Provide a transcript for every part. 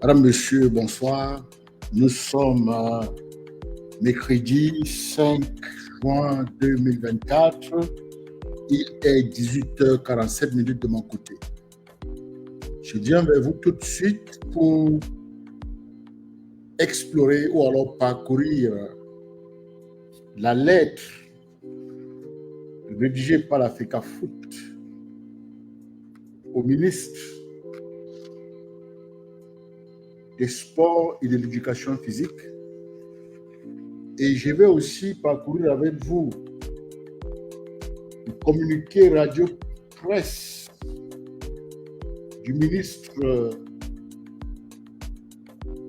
Madame, Monsieur, bonsoir. Nous sommes mercredi 5 juin 2024. Il est 18h47 de mon côté. Je viens vers vous tout de suite pour explorer ou alors parcourir la lettre rédigée par la FECAFOOT au ministre des Sports et de l'Éducation physique. Et je vais aussi parcourir avec vous le communiqué radio-presse du ministre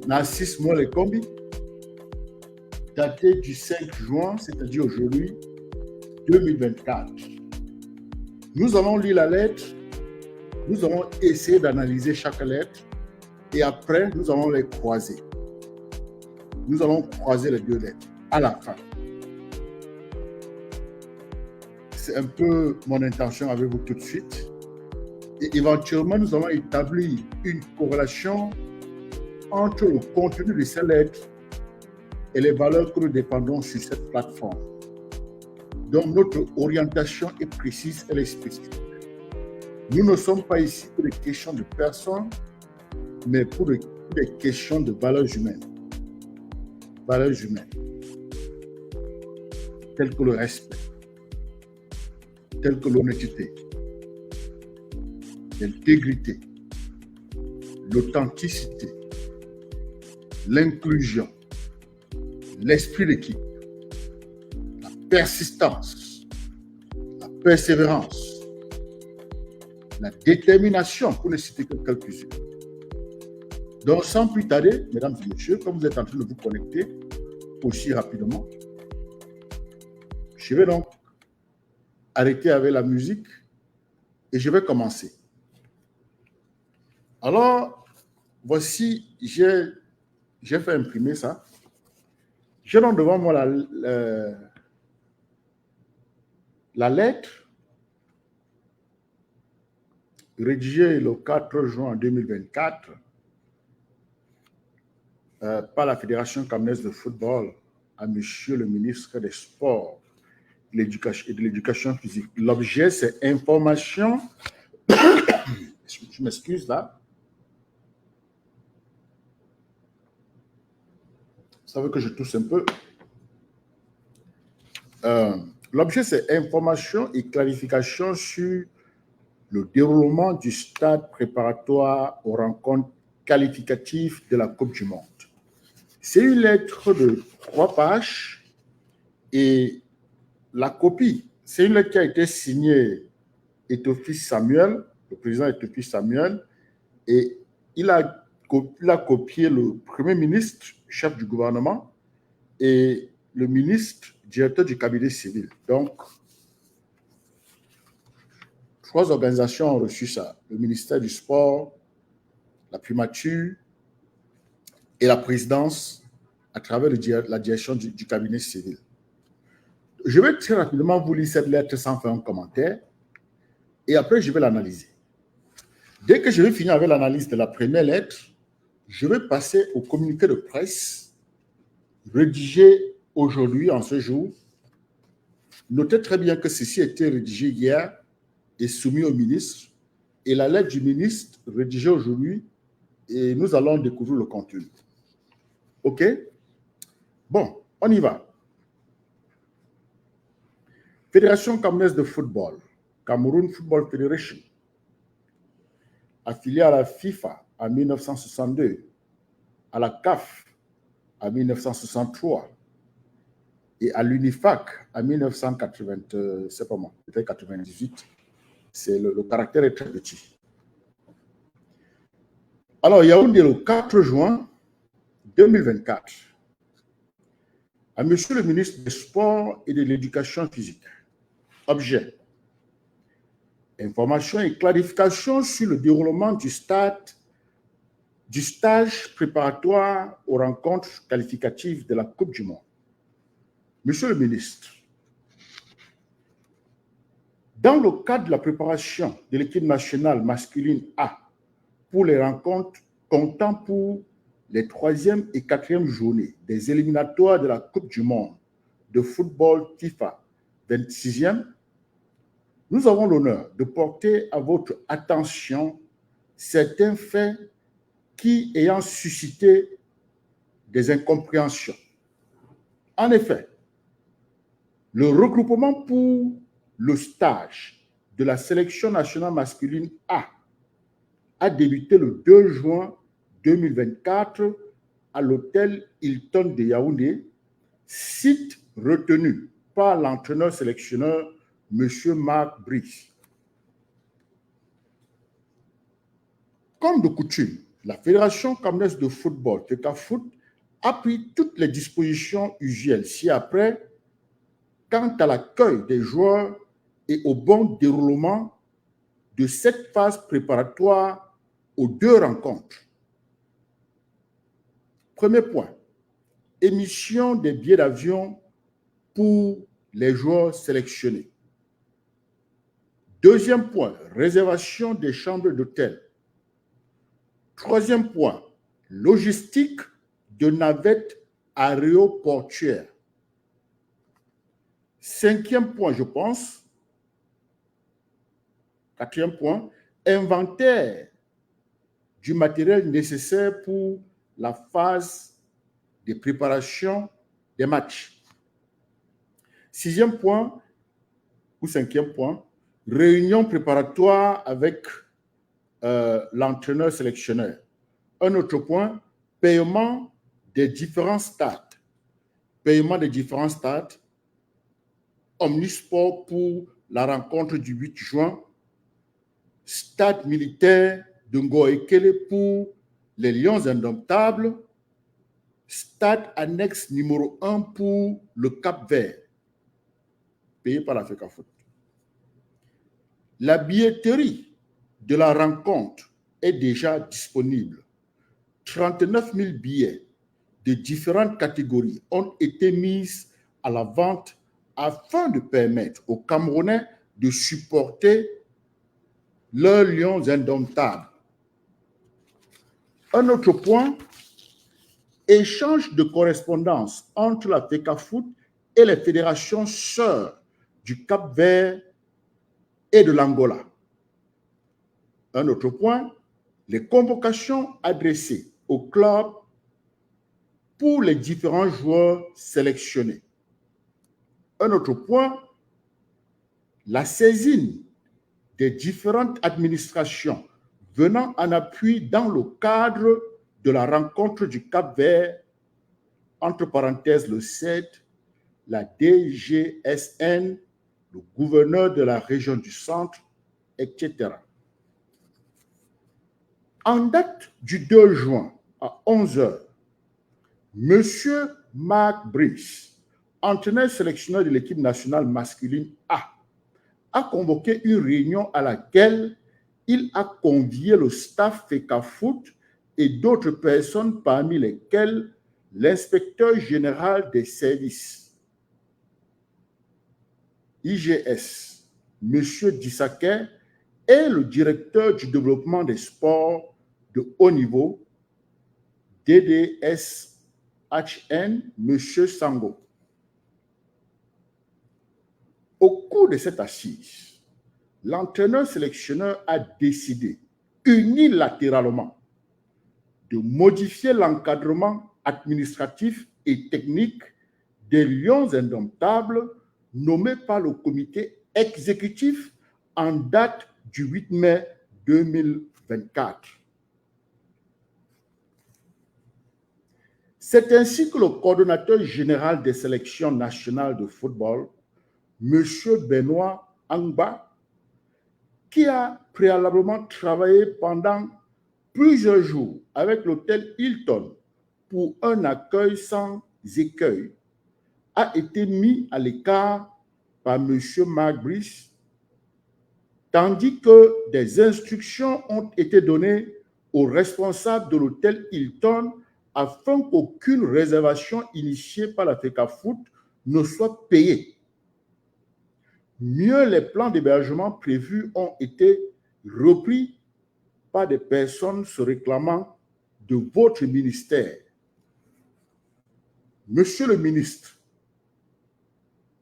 Narcisse Molekombi, daté du 5 juin, c'est-à-dire aujourd'hui, 2024. Nous allons lire la lettre, nous allons essayer d'analyser chaque lettre et après, nous allons les croiser. Nous allons croiser les deux lettres à la fin. C'est un peu mon intention avec vous tout de suite. Et éventuellement, nous allons établir une corrélation entre le contenu de ces lettres et les valeurs que nous dépendons sur cette plateforme. Donc, notre orientation est précise, elle est spécifique. Nous ne sommes pas ici pour des questions de personnes, mais pour des questions de valeurs humaines. Valeurs humaines, telles que le respect, telles que l'honnêteté, l'intégrité, l'authenticité, l'inclusion, l'esprit d'équipe, la persistance, la persévérance, la détermination, pour ne citer que quelques-unes. Donc, sans plus tarder, mesdames et messieurs, comme vous êtes en train de vous connecter aussi rapidement, je vais donc arrêter avec la musique et je vais commencer. Alors, voici, j'ai fait imprimer ça. J'ai donc devant moi la lettre rédigée le 4 juin 2024 par la Fédération camerounaise de football à Monsieur le ministre des Sports et de l'Éducation physique. L'objet, c'est information. Je m'excuse là. Vous savez que je tousse un peu. L'objet, c'est information et clarification sur le déroulement du stade préparatoire aux rencontres qualificatives de la Coupe du Monde. C'est une lettre de 3 pages et la copie, c'est une lettre qui a été signée Étofis Samuel, le président Étofis Samuel, et il a copié le Premier ministre, chef du gouvernement, et le ministre, directeur du cabinet civil. Donc, 3 organisations ont reçu ça. Le ministère du Sport, la primature et la présidence à travers la direction du cabinet civil. Je vais très rapidement vous lire cette lettre sans faire un commentaire et après je vais l'analyser. Dès que je vais finir avec l'analyse de la première lettre, je vais passer au communiqué de presse rédigé aujourd'hui, en ce jour. Notez très bien que ceci a été rédigé hier et soumis au ministre et la lettre du ministre rédigée aujourd'hui et nous allons découvrir le contenu. OK? Bon, on y va. Fédération camerounaise de football, Cameroun Football Federation, affiliée à la FIFA en 1962, à la CAF en 1963 et à l'UNIFAC en 1980, c'est pas moi, peut-être 98. Le caractère est très petit. Alors, Yaoundé, le 4 juin 2024, à Monsieur le ministre des Sports et de l'Éducation physique. Objet. Information et clarification sur le déroulement du stage préparatoire aux rencontres qualificatives de la Coupe du Monde. Monsieur le ministre, dans le cadre de la préparation de l'équipe nationale masculine A pour les rencontres comptant pour les 3e et 4e journées des éliminatoires de la Coupe du monde de football FIFA 26e, nous avons l'honneur de porter à votre attention certains faits qui ayant suscité des incompréhensions. En effet, le regroupement pour le stage de la sélection nationale masculine a débuté le 2 juin 2024 à l'hôtel Hilton de Yaoundé, site retenu par l'entraîneur-sélectionneur M. Marc Brice. Comme de coutume, la Fédération camerounaise de football, FECAFOOT, a pris toutes les dispositions usuelles ci-après quant à l'accueil des joueurs et au bon déroulement de cette phase préparatoire aux 2 rencontres. Premier point, émission des billets d'avion pour les joueurs sélectionnés. Deuxième point, réservation des chambres d'hôtel. Troisième point, logistique de navettes aéroportuaires. 5e point, je pense. 4e point, inventaire du matériel nécessaire pour la phase de préparation des matchs. 6e point ou 5e point, réunion préparatoire avec l'entraîneur sélectionneur. Un autre point, paiement des différents stades. Paiement des différents stades. Omnisport pour la rencontre du 8 juin. Stade militaire de Ngoekele pour les Lions Indomptables. Stade annexe numéro 1 pour le Cap-Vert, payé par la FECAFOOT. La billetterie de la rencontre est déjà disponible. 39 000 billets de différentes catégories ont été mis à la vente afin de permettre aux Camerounais de supporter leurs Lions indomptables. Un autre point, échange de correspondance entre la FECAFOOT et les fédérations sœurs du Cap-Vert et de l'Angola. Un autre point, les convocations adressées au club pour les différents joueurs sélectionnés. Un autre point, la saisine des différentes administrations venant en appui dans le cadre de la rencontre du Cap-Vert, entre parenthèses le CED, la DGSN, le gouverneur de la région du centre, etc. En date du 2 juin à 11h, M. Marc Brice, entraîneur sélectionneur de l'équipe nationale masculine a convoqué une réunion à laquelle il a convié le staff FECAFOOT et d'autres personnes, parmi lesquelles l'inspecteur général des services, IGS, M. Dissaquet, et le directeur du développement des sports de haut niveau, DDSHN, M. Sango. Au cours de cette assise, l'entraîneur sélectionneur a décidé unilatéralement de modifier l'encadrement administratif et technique des Lions indomptables nommés par le comité exécutif en date du 8 mai 2024. C'est ainsi que le coordonnateur général des sélections nationales de football, M. Benoît Angba, qui a préalablement travaillé pendant plusieurs jours avec l'hôtel Hilton pour un accueil sans écueil, a été mis à l'écart par M. Marc Brice, tandis que des instructions ont été données aux responsables de l'hôtel Hilton afin qu'aucune réservation initiée par la FECAFOOT ne soit payée. Mieux, les plans d'hébergement prévus ont été repris par des personnes se réclamant de votre ministère. Monsieur le ministre,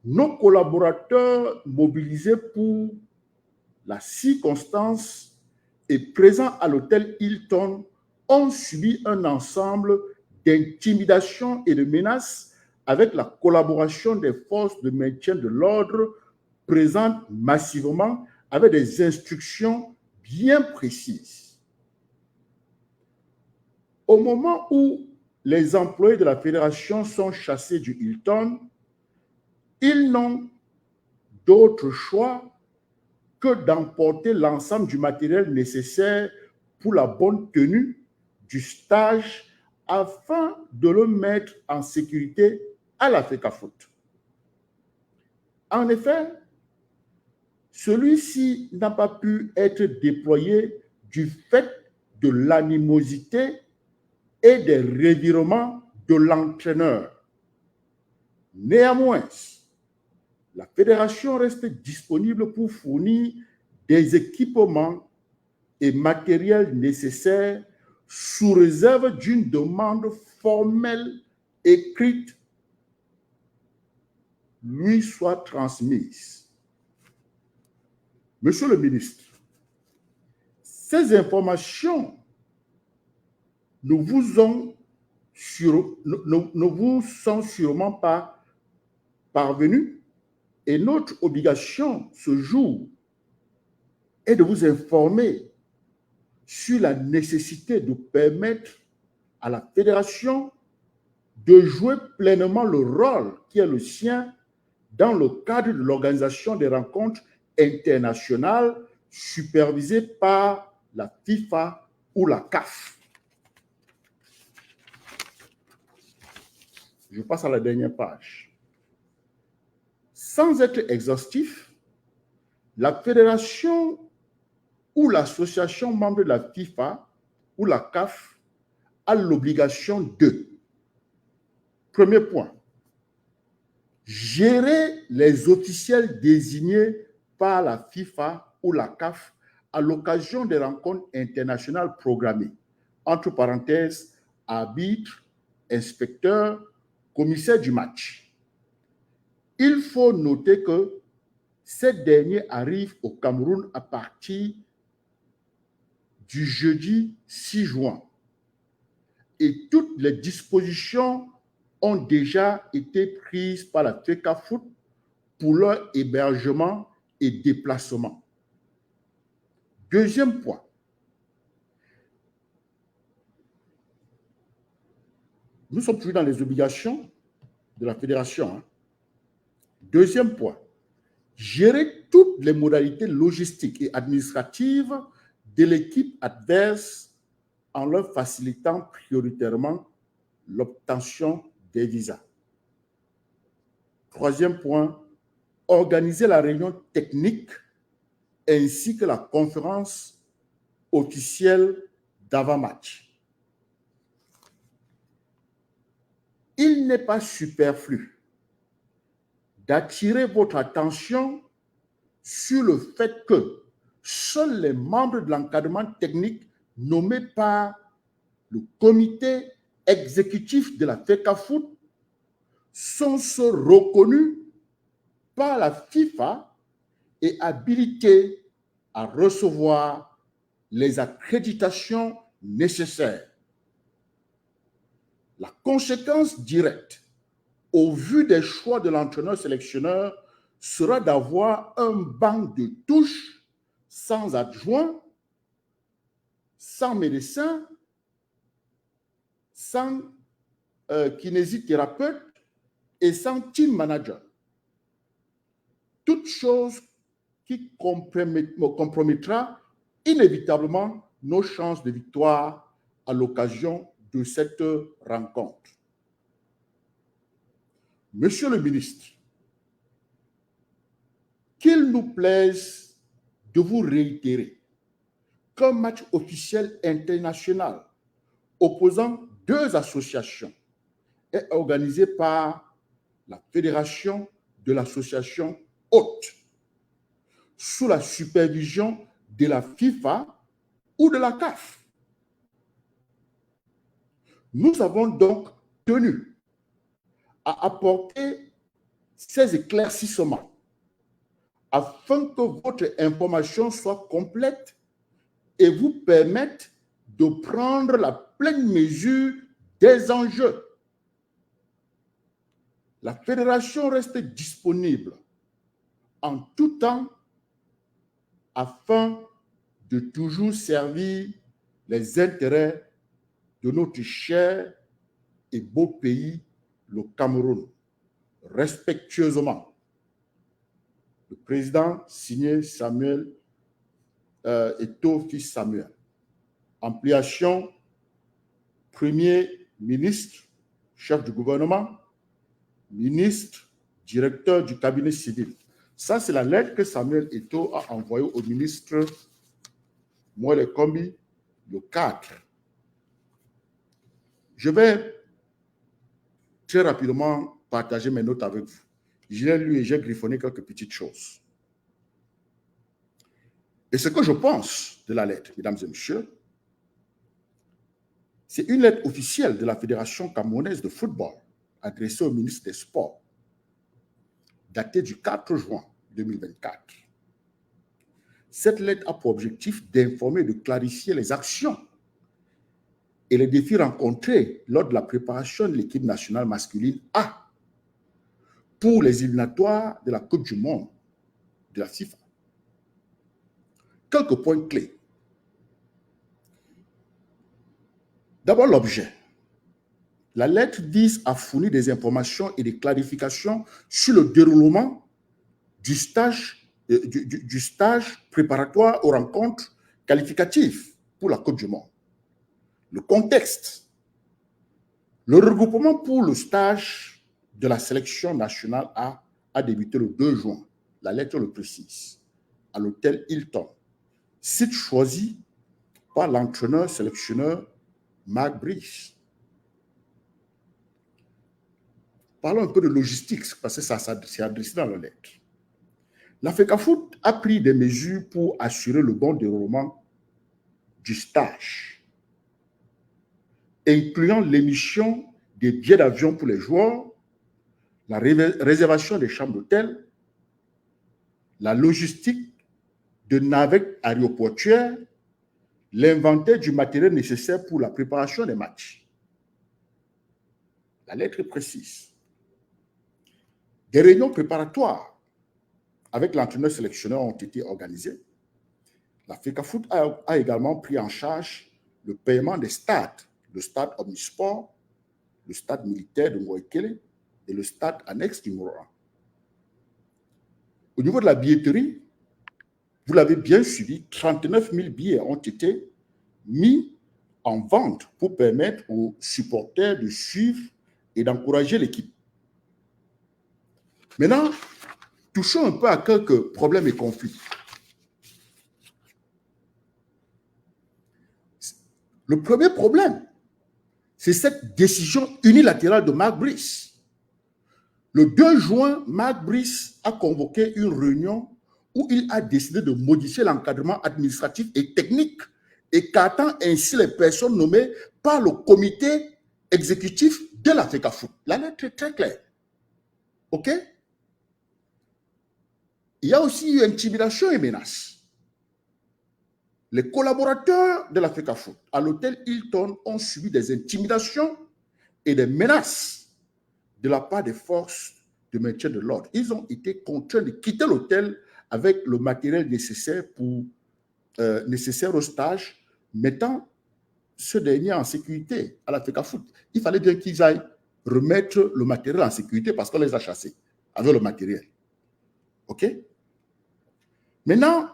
nos collaborateurs mobilisés pour la circonstance et présents à l'hôtel Hilton ont subi un ensemble d'intimidations et de menaces avec la collaboration des forces de maintien de l'ordre présentes massivement avec des instructions bien précises. Au moment où les employés de la fédération sont chassés du Hilton, ils n'ont d'autre choix que d'emporter l'ensemble du matériel nécessaire pour la bonne tenue du stage afin de le mettre en sécurité à la FECAFOOT. En effet, celui-ci n'a pas pu être déployé du fait de l'animosité et des revirements de l'entraîneur. Néanmoins, la fédération reste disponible pour fournir des équipements et matériels nécessaires sous réserve d'une demande formelle écrite lui soit transmise. Monsieur le ministre, ces informations ne vous sont sûrement pas parvenues et notre obligation ce jour est de vous informer sur la nécessité de permettre à la fédération de jouer pleinement le rôle qui est le sien dans le cadre de l'organisation des rencontres internationales supervisées par la FIFA ou la CAF. Je passe à la dernière page. Sans être exhaustif, la fédération ou l'association membre de la FIFA ou la CAF a l'obligation de, premier point, gérer les officiels désignés par la FIFA ou la CAF à l'occasion des rencontres internationales programmées, entre parenthèses, arbitre, inspecteur, commissaire du match. Il faut noter que ces derniers arrivent au Cameroun à partir du jeudi 6 juin et toutes les dispositions ont déjà été prises par la FECAFOOT pour leur hébergement et déplacement. Deuxième point, nous sommes toujours dans les obligations de la fédération. Deuxième point, gérer toutes les modalités logistiques et administratives de l'équipe adverse en leur facilitant prioritairement l'obtention des visas. Troisième point, organiser la réunion technique ainsi que la conférence officielle d'avant-match. Il n'est pas superflu d'attirer votre attention sur le fait que seuls les membres de l'encadrement technique nommés par le comité exécutif de la FECAFOOT sont ceux reconnus par la FIFA et habilités à recevoir les accréditations nécessaires. La conséquence directe, au vu des choix de l'entraîneur-sélectionneur, sera d'avoir un banc de touche sans adjoint, sans médecin, sans kinésithérapeute et sans team manager. Toute chose qui compromettra inévitablement nos chances de victoire à l'occasion de cette rencontre. Monsieur le ministre, qu'il nous plaise de vous réitérer qu'un match officiel international opposant deux associations est organisé par la Fédération de l'association hôte sous la supervision de la FIFA ou de la CAF. Nous avons donc tenu à apporter ces éclaircissements afin que votre information soit complète et vous permette de prendre la pleine mesure des enjeux. La fédération reste disponible en tout temps afin de toujours servir les intérêts de notre cher et beau pays, le Cameroun. Respectueusement, le président signé Samuel Eto'o fils Samuel. Ampliation, Premier ministre, chef du gouvernement, ministre, directeur du cabinet civil. Ça, c'est la lettre que Samuel Eto'o a envoyée au ministre Moelle Kombi le 4. Je vais très rapidement partager mes notes avec vous. J'ai lu et j'ai griffonné quelques petites choses. Et ce que je pense de la lettre, mesdames et messieurs, c'est une lettre officielle de la Fédération camerounaise de football adressée au ministre des Sports, datée du 4 juin 2024. Cette lettre a pour objectif d'informer et de clarifier les actions et les défis rencontrés lors de la préparation de l'équipe nationale masculine A pour les éliminatoires de la Coupe du Monde de la FIFA. Quelques points clés. D'abord, l'objet. La lettre vise à fournir des informations et des clarifications sur le déroulement du stage préparatoire aux rencontres qualificatives pour la Coupe du Monde. Le contexte. Le regroupement pour le stage de la sélection nationale a débuté le 2 juin. La lettre le précise. À l'hôtel Hilton. Site choisi par l'entraîneur-sélectionneur Mark Brice. Parlons un peu de logistique, parce que ça s'est adressé dans la lettre. La FECAFOOT a pris des mesures pour assurer le bon déroulement du stage, incluant l'émission des billets d'avion pour les joueurs, la réservation des chambres d'hôtel, la logistique de navettes aéroportuaires, l'inventaire du matériel nécessaire pour la préparation des matchs. La lettre est précise. Des réunions préparatoires avec l'entraîneur-sélectionneur ont été organisées. La FECAFOOT a également pris en charge le paiement des stades, le stade Omnisport, le stade militaire de Ngoïkele et le stade annexe du Mora. Au niveau de la billetterie, vous l'avez bien suivi, 39 000 billets ont été mis en vente pour permettre aux supporters de suivre et d'encourager l'équipe. Maintenant, touchons un peu à quelques problèmes et conflits. Le premier problème, c'est cette décision unilatérale de Mark Brice. Le 2 juin, Mark Brice a convoqué une réunion où il a décidé de modifier l'encadrement administratif et technique, écartant ainsi les personnes nommées par le comité exécutif de la FECAFOOT. La lettre est très claire. OK? Il y a aussi eu intimidation et menace. Les collaborateurs de la FECAFOOT à l'hôtel Hilton ont subi des intimidations et des menaces de la part des forces de maintien de l'ordre. Ils ont été contraints de quitter l'hôtel avec le matériel nécessaire au stage, mettant ce dernier en sécurité à la FECAFOOT. Il fallait bien qu'ils aillent remettre le matériel en sécurité parce qu'on les a chassés avec le matériel. OK? Maintenant,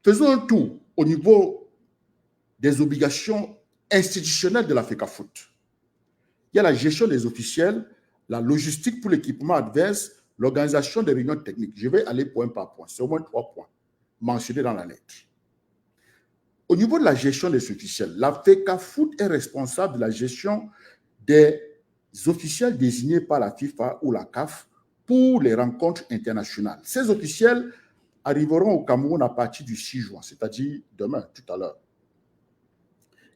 faisons un tour au niveau des obligations institutionnelles de la FECAFOOT. Il y a la gestion des officiels, la logistique pour l'équipement adverse, l'organisation des réunions techniques. Je vais aller point par point. C'est au moins 3 points mentionnés dans la lettre. Au niveau de la gestion des officiels, la FECAFOOT est responsable de la gestion des officiels désignés par la FIFA ou la CAF pour les rencontres internationales. Ces officiels arriveront au Cameroun à partir du 6 juin, c'est-à-dire demain, tout à l'heure.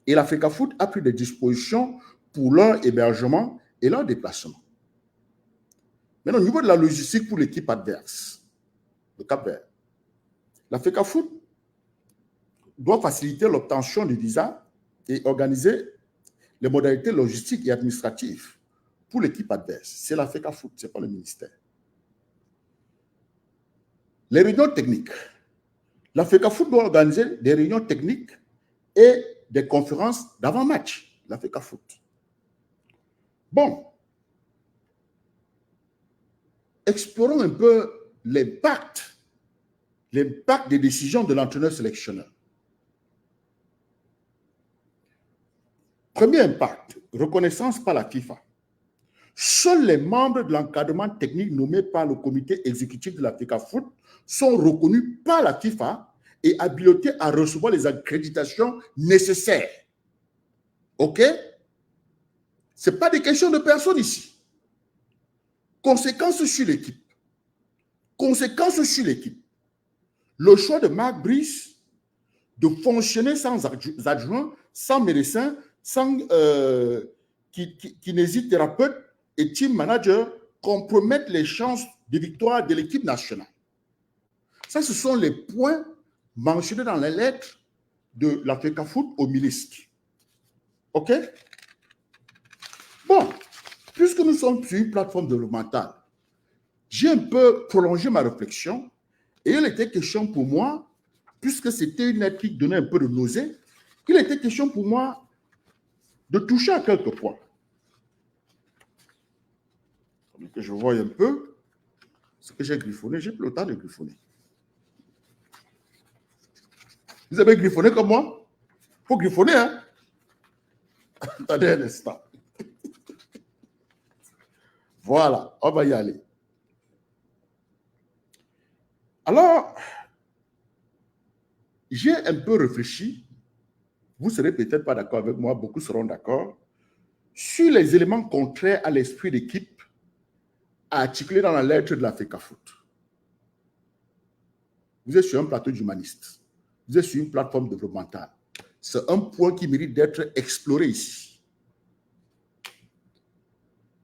Et la FECAFOOT a pris des dispositions pour leur hébergement et leur déplacement. Maintenant, au niveau de la logistique pour l'équipe adverse, le Cap-Vert, la FECAFOOT doit faciliter l'obtention du visa et organiser les modalités logistiques et administratives pour l'équipe adverse. C'est la FECAFOOT, ce n'est pas le ministère. Les réunions techniques. La FECAFOOT doit organiser des réunions techniques et des conférences d'avant-match. La FECAFOOT. Bon. Explorons un peu l'impact des décisions de l'entraîneur sélectionneur. Premier impact, reconnaissance par la FIFA. Seuls les membres de l'encadrement technique nommés par le comité exécutif de la FECAFOOT sont reconnus par la FIFA et habilités à recevoir les accréditations nécessaires. OK? Ce n'est pas des questions de personnes ici. Conséquences sur l'équipe. Conséquences sur l'équipe. Le choix de Marc Brice de fonctionner sans adjoint, sans médecin, sans kinésithérapeute et team manager compromettent les chances de victoire de l'équipe nationale. Ça, ce sont les points mentionnés dans la lettre de la FECAFOOT au ministre. OK? Bon, puisque nous sommes sur une plateforme développementale, j'ai un peu prolongé ma réflexion et il était question pour moi, puisque c'était une lettre qui donnait un peu de nausée, il était question pour moi de toucher à quelques points. Que je vois un peu ce que j'ai griffonné. J'ai plus le temps de griffonner. Vous avez griffonné comme moi? Il faut griffonner, hein? Attendez un instant. Voilà, on va y aller. Alors, j'ai un peu réfléchi. Vous ne serez peut-être pas d'accord avec moi, beaucoup seront d'accord, sur les éléments contraires à l'esprit d'équipe articulés dans la lettre de la FECAFOOT. Vous êtes sur un plateau d'humanistes. Vous êtes sur une plateforme développementale. C'est un point qui mérite d'être exploré ici.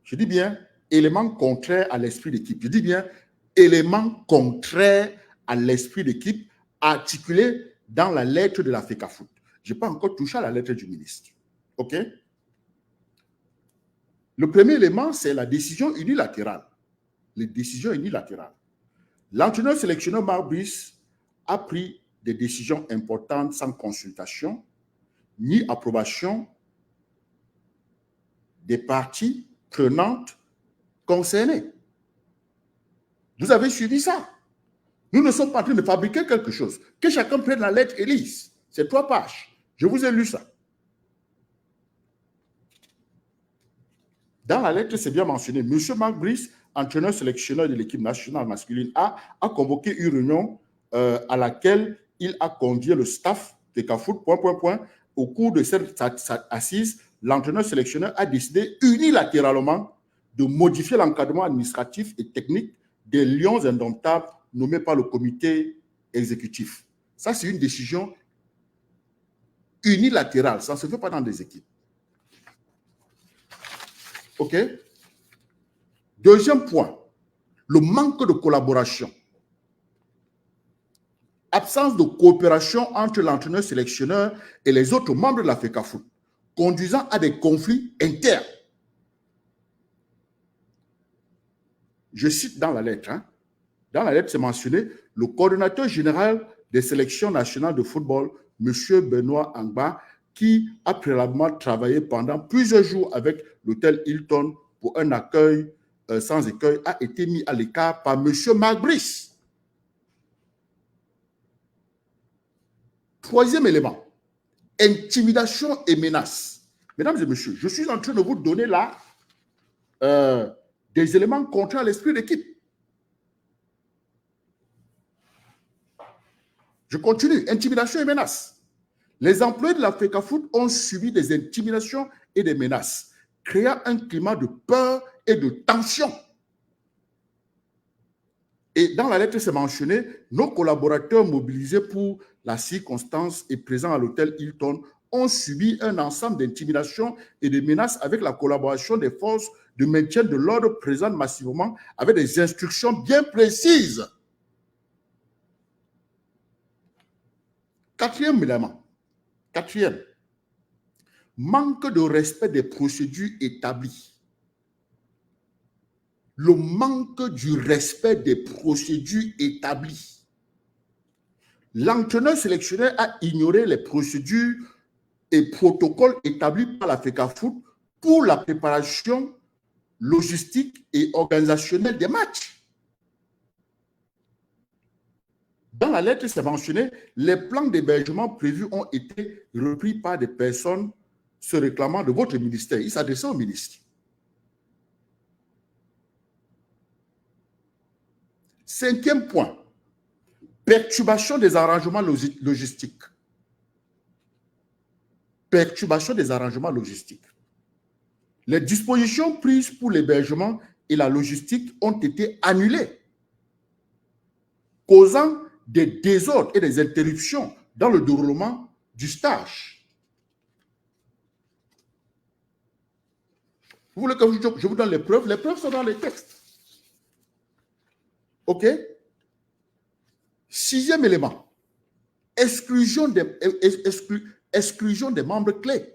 Je dis bien éléments contraires à l'esprit d'équipe. Je dis bien éléments contraires à l'esprit d'équipe articulés dans la lettre de la FECAFOOT. Je n'ai pas encore touché à la lettre du ministre. OK? Le premier élément, c'est la décision unilatérale. Les décisions unilatérales. L'entraîneur sélectionneur Marc Brice a pris des décisions importantes sans consultation ni approbation des parties prenantes concernées. Vous avez suivi ça? Nous ne sommes pas en train de fabriquer quelque chose. Que chacun prenne la lettre et lise. C'est 3 pages. Je vous ai lu ça. Dans la lettre, c'est bien mentionné. M. Marc Brice, entraîneur sélectionneur de l'équipe nationale masculine A convoqué une réunion à laquelle il a convié le staff de FECAFOOT, ... Au cours de cette assise, l'entraîneur sélectionneur a décidé unilatéralement de modifier l'encadrement administratif et technique des Lions indomptables nommés par le comité exécutif. Ça, c'est une décision unilatérale. Ça ne se fait pas dans des équipes. OK? Deuxième point, le manque de collaboration. Absence de coopération entre l'entraîneur sélectionneur et les autres membres de la FECAFOOT, conduisant à des conflits internes. Je cite dans la lettre. Dans la lettre, c'est mentionné le coordonnateur général des sélections nationales de football, M. Benoît Angba, qui a préalablement travaillé pendant plusieurs jours avec l'hôtel Hilton pour un accueil sans écueil, a été mis à l'écart par M. Marc Brice. Troisième élément, intimidation et menace. Mesdames et messieurs, je suis en train de vous donner là des éléments contraires à l'esprit d'équipe. Je continue. Intimidation et menace. Les employés de la FECAFOOT ont subi des intimidations et des menaces, créant un climat de peur et de tension. Et dans la lettre, c'est mentionné, nos collaborateurs mobilisés pour la circonstance et présents à l'hôtel Hilton ont subi un ensemble d'intimidations et de menaces avec la collaboration des forces de maintien de l'ordre présentes massivement avec des instructions bien précises. Quatrième élément. Quatrième. Manque de respect des procédures établies. Le manque du respect des procédures établies. L'entraîneur sélectionneur a ignoré les procédures et protocoles établis par la FECAFOOT pour la préparation logistique et organisationnelle des matchs. Dans la lettre, c'est mentionné, les plans d'hébergement prévus ont été repris par des personnes se réclamant de votre ministère. Il s'adressait au ministre. Cinquième point, perturbation des arrangements logistiques. Perturbation des arrangements logistiques. Les dispositions prises pour l'hébergement et la logistique ont été annulées, causant des désordres et des interruptions dans le déroulement du stage. Vous voulez que je vous donne les preuves? Les preuves sont dans les textes. OK? Sixième élément, exclusion des membres clés.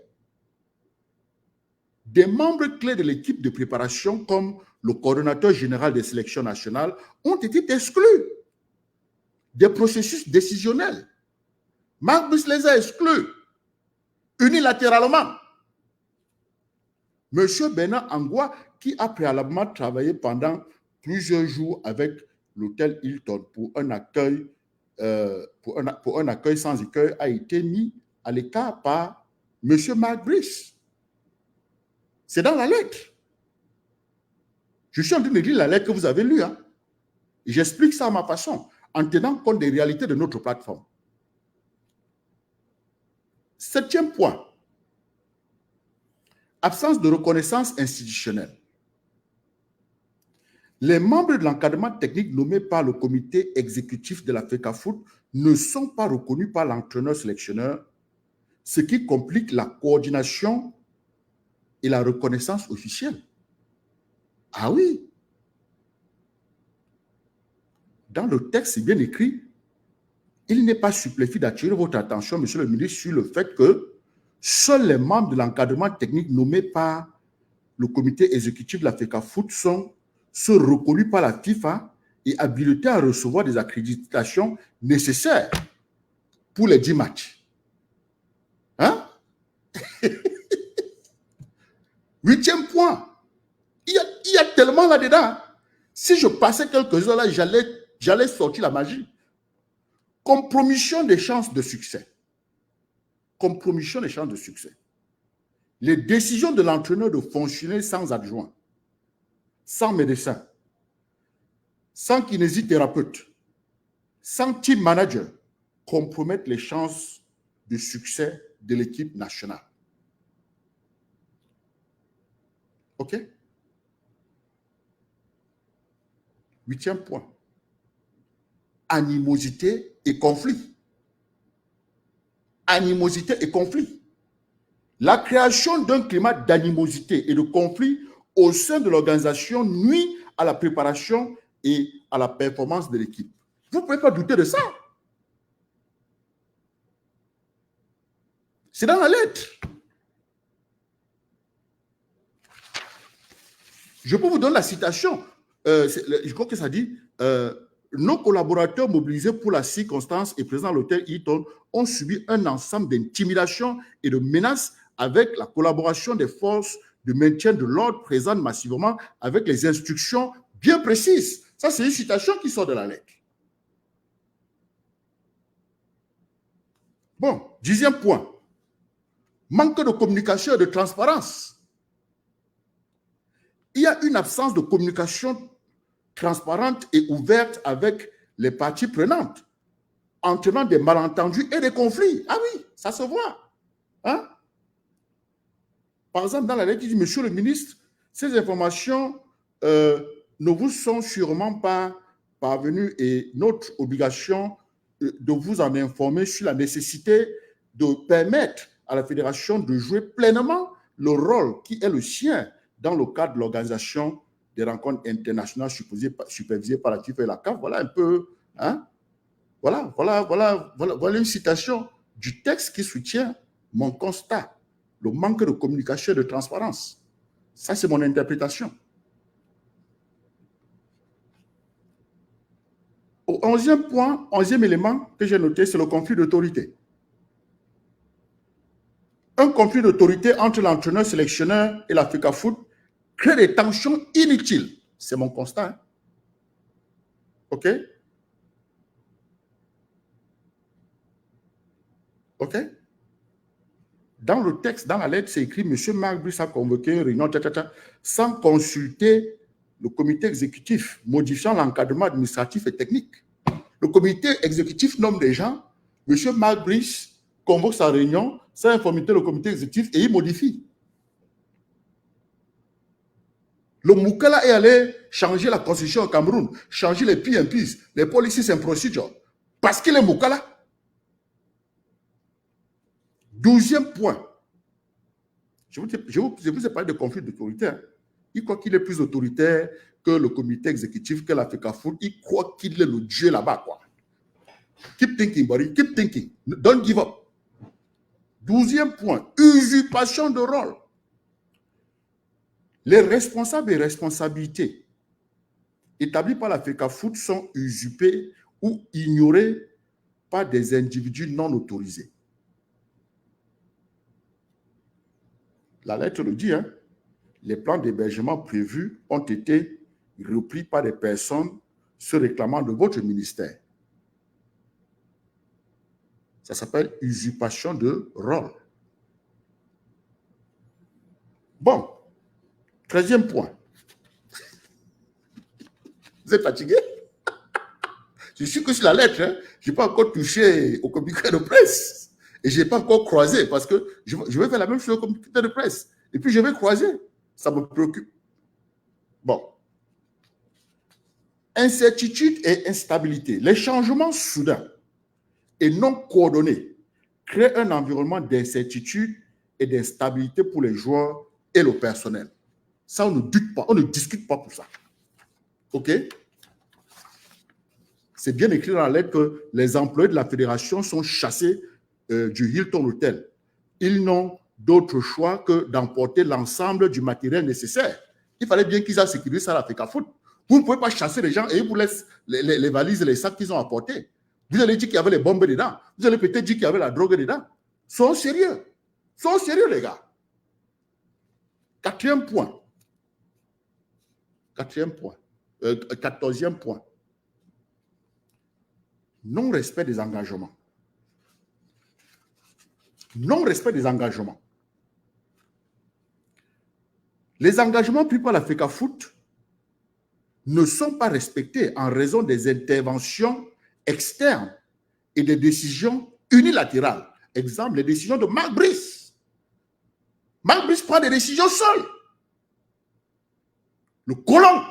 Des membres clés de l'équipe de préparation, comme le coordonnateur général des sélections nationales, ont été exclus des processus décisionnels. Marc Brice les a exclus unilatéralement. M. Bernard Angoua, qui a préalablement travaillé pendant plusieurs jours avec l'hôtel Hilton pour un accueil sans écueil, a été mis à l'écart par M. Marc Brice. C'est dans la lettre. Je suis en train de lire la lettre que vous avez lue. Hein. J'explique ça à ma façon, en tenant compte des réalités de notre plateforme. Septième point. Absence de reconnaissance institutionnelle. Les membres de l'encadrement technique nommés par le comité exécutif de la FECAFOOT ne sont pas reconnus par l'entraîneur sélectionneur, ce qui complique la coordination et la reconnaissance officielle. Ah oui. Dans le texte, c'est bien écrit, il n'est pas superflu d'attirer votre attention, monsieur le ministre, sur le fait que seuls les membres de l'encadrement technique nommés par le comité exécutif de la FECAFOOT sont reconnus par la FIFA et habilités à recevoir des accréditations nécessaires pour les 10 matchs. Hein? Huitième point. Il y a tellement là-dedans. Si je passais quelques heures là, j'allais sortir la magie. Compromission des chances de succès. Compromission des chances de succès. Les décisions de l'entraîneur de fonctionner sans adjoint, sans médecin, sans kinésithérapeute, sans team manager, compromettent les chances de succès de l'équipe nationale. OK? Huitième point. Animosité et conflit. Animosité et conflit. La création d'un climat d'animosité et de conflit au sein de l'organisation nuit à la préparation et à la performance de l'équipe. Vous ne pouvez pas douter de ça. C'est dans la lettre. Je peux vous donner la citation. Je crois que ça dit nos collaborateurs mobilisés pour la circonstance et présents à l'hôtel Hilton ont subi un ensemble d'intimidations et de menaces avec la collaboration des forces de maintien de l'ordre présentes massivement avec les instructions bien précises. Ça, c'est une citation qui sort de la lettre. Bon, 10e point. Manque de communication et de transparence. Il y a une absence de communication transparente et ouverte avec les parties prenantes, entraînant des malentendus et des conflits. Ah oui, ça se voit. Hein? Par exemple, dans la lettre, il dit, monsieur le ministre, ces informations ne vous sont sûrement pas parvenues et notre obligation de vous en informer sur la nécessité de permettre à la fédération de jouer pleinement le rôle qui est le sien dans le cadre de l'organisation des rencontres internationales supervisées par la FIFA et la CAF. Voilà un peu, hein? Voilà une citation du texte qui soutient mon constat, le manque de communication et de transparence. Ça, c'est mon interprétation. Au 11e point, 11e élément que j'ai noté, c'est le conflit d'autorité. Un conflit d'autorité entre l'entraîneur sélectionneur et la FECAFOOT crée des tensions inutiles. C'est mon constat. Hein? OK? OK? Dans le texte, dans la lettre, c'est écrit « M. Marc Brice a convoqué une réunion sans consulter le comité exécutif, modifiant l'encadrement administratif et technique. » Le comité exécutif nomme des gens, M. Marc Brice convoque sa réunion sans informer le comité exécutif et il modifie. Le Moukala est allé changer la constitution au Cameroun, changer les PMPs, les policies and procedures, parce qu'il est Moukala. 12e point. Je vous ai parlé de conflit d'autorité. Hein. Il croit qu'il est plus autoritaire que le comité exécutif, que la FECAFOOT. Il croit qu'il est le dieu là-bas, quoi. Keep thinking, buddy. Keep thinking. Don't give up. 12e point. Usurpation de rôle. Les responsables et responsabilités établis par la FECAFOOT sont usurpés ou ignorés par des individus non autorisés. La lettre le dit, hein, les plans d'hébergement prévus ont été repris par des personnes se réclamant de votre ministère. Ça s'appelle usurpation de rôle. Bon, 13e point. Vous êtes fatigué? Je suis que sur la lettre, hein, je n'ai pas encore touché au communiqué de presse. Et je n'ai pas encore croisé parce que je vais faire la même chose au communiqué de presse. Et puis je vais croiser. Ça me préoccupe. Bon. Incertitude et instabilité. Les changements soudains et non coordonnés créent un environnement d'incertitude et d'instabilité pour les joueurs et le personnel. Ça, on ne doute pas, on ne discute pas pour ça. OK? C'est bien écrit dans la lettre que les employés de la fédération sont chassés du Hilton Hotel. Ils n'ont d'autre choix que d'emporter l'ensemble du matériel nécessaire. Il fallait bien qu'ils aient sécurisé ça à la FECAFOOT. Vous ne pouvez pas chasser les gens et ils vous laissent les valises et les sacs qu'ils ont apportés. Vous allez dire qu'il y avait les bombes dedans. Vous allez peut-être dire qu'il y avait la drogue dedans. Soyons sérieux. Soyons sérieux, les gars. 4e point. 4e point. 14e point. Non-respect des engagements. Non-respect des engagements. Les engagements pris par la FECAFOOT ne sont pas respectés en raison des interventions externes et des décisions unilatérales. Exemple, les décisions de Marc Brice. Marc Brice prend des décisions seul. Le colon.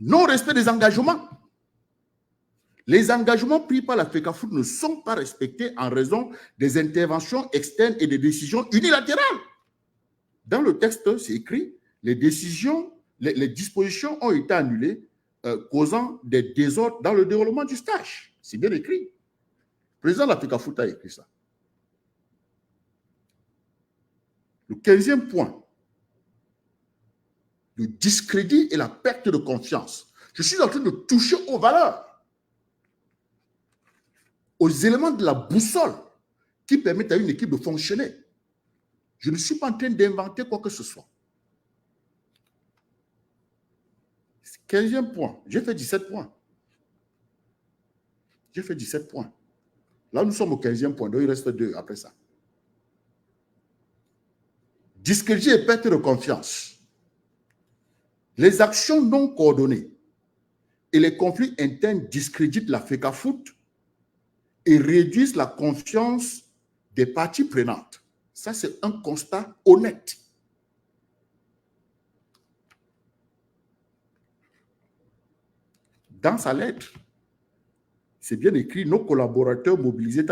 Non-respect des engagements. Les engagements pris par la FECAFOOT ne sont pas respectés en raison des interventions externes et des décisions unilatérales. Dans le texte, c'est écrit, les dispositions ont été annulées, causant des désordres dans le déroulement du stage. C'est bien écrit. Le président de la FECAFOOT a écrit ça. Le 15e point, le discrédit et la perte de confiance. Je suis en train de toucher aux valeurs, aux éléments de la boussole qui permettent à une équipe de fonctionner. Je ne suis pas en train d'inventer quoi que ce soit. 15e point. J'ai fait 17 points. J'ai fait 17 points. Là, nous sommes au 15e point, donc il reste 2 après ça. Discrédit et perte de confiance. Les actions non coordonnées et les conflits internes discréditent la FECAFOOT et réduisent la confiance des parties prenantes. Ça, c'est un constat honnête. Dans sa lettre, c'est bien écrit, nos collaborateurs mobilisés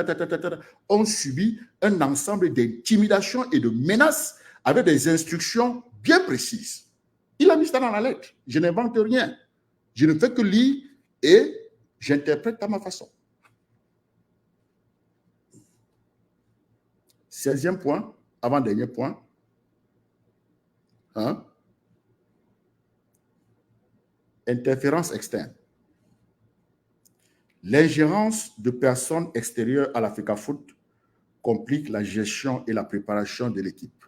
ont subi un ensemble d'intimidations et de menaces avec des instructions bien précises. Il a mis ça dans la lettre. Je n'invente rien. Je ne fais que lire et j'interprète à ma façon. 16e point, avant-dernier point. Hein? Interférence externe. L'ingérence de personnes extérieures à la FECAFOOT complique la gestion et la préparation de l'équipe.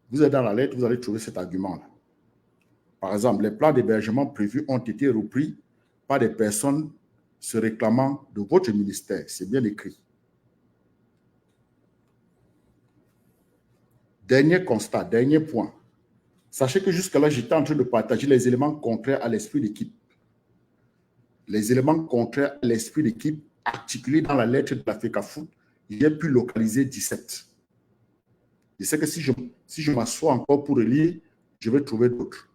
Vous êtes dans la lettre, vous allez trouver cet argument-là. Par exemple, les plans d'hébergement prévus ont été repris par des personnes se réclamant de votre ministère. C'est bien écrit. Dernier constat, dernier point. Sachez que jusque-là, j'étais en train de partager les éléments contraires à l'esprit d'équipe. Les éléments contraires à l'esprit d'équipe articulés dans la lettre de la FECAFOOT, j'ai pu localiser 17. Je sais que si je m'assois encore pour relire, je vais trouver d'autres.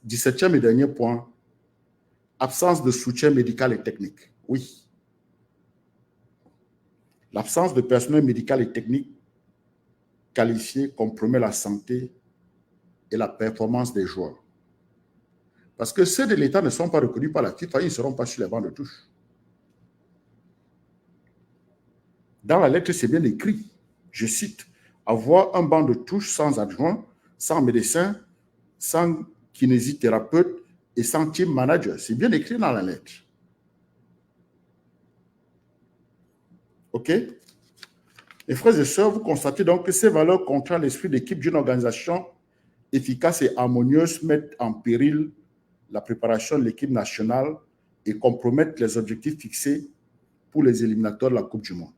17e et dernier point, absence de soutien médical et technique. Oui. L'absence de personnel médical et technique qualifié compromet la santé et la performance des joueurs. Parce que ceux de l'État ne sont pas reconnus par la FIFA, ils ne seront pas sur les bancs de touche. Dans la lettre, c'est bien écrit, je cite, avoir un banc de touche sans adjoint, sans médecin, sans kinésithérapeute et sans team manager. C'est bien écrit dans la lettre. OK? Mes frères et sœurs, vous constatez donc que ces valeurs contraires à l'esprit d'équipe d'une organisation efficace et harmonieuse mettent en péril la préparation de l'équipe nationale et compromettent les objectifs fixés pour les éliminatoires de la Coupe du Monde.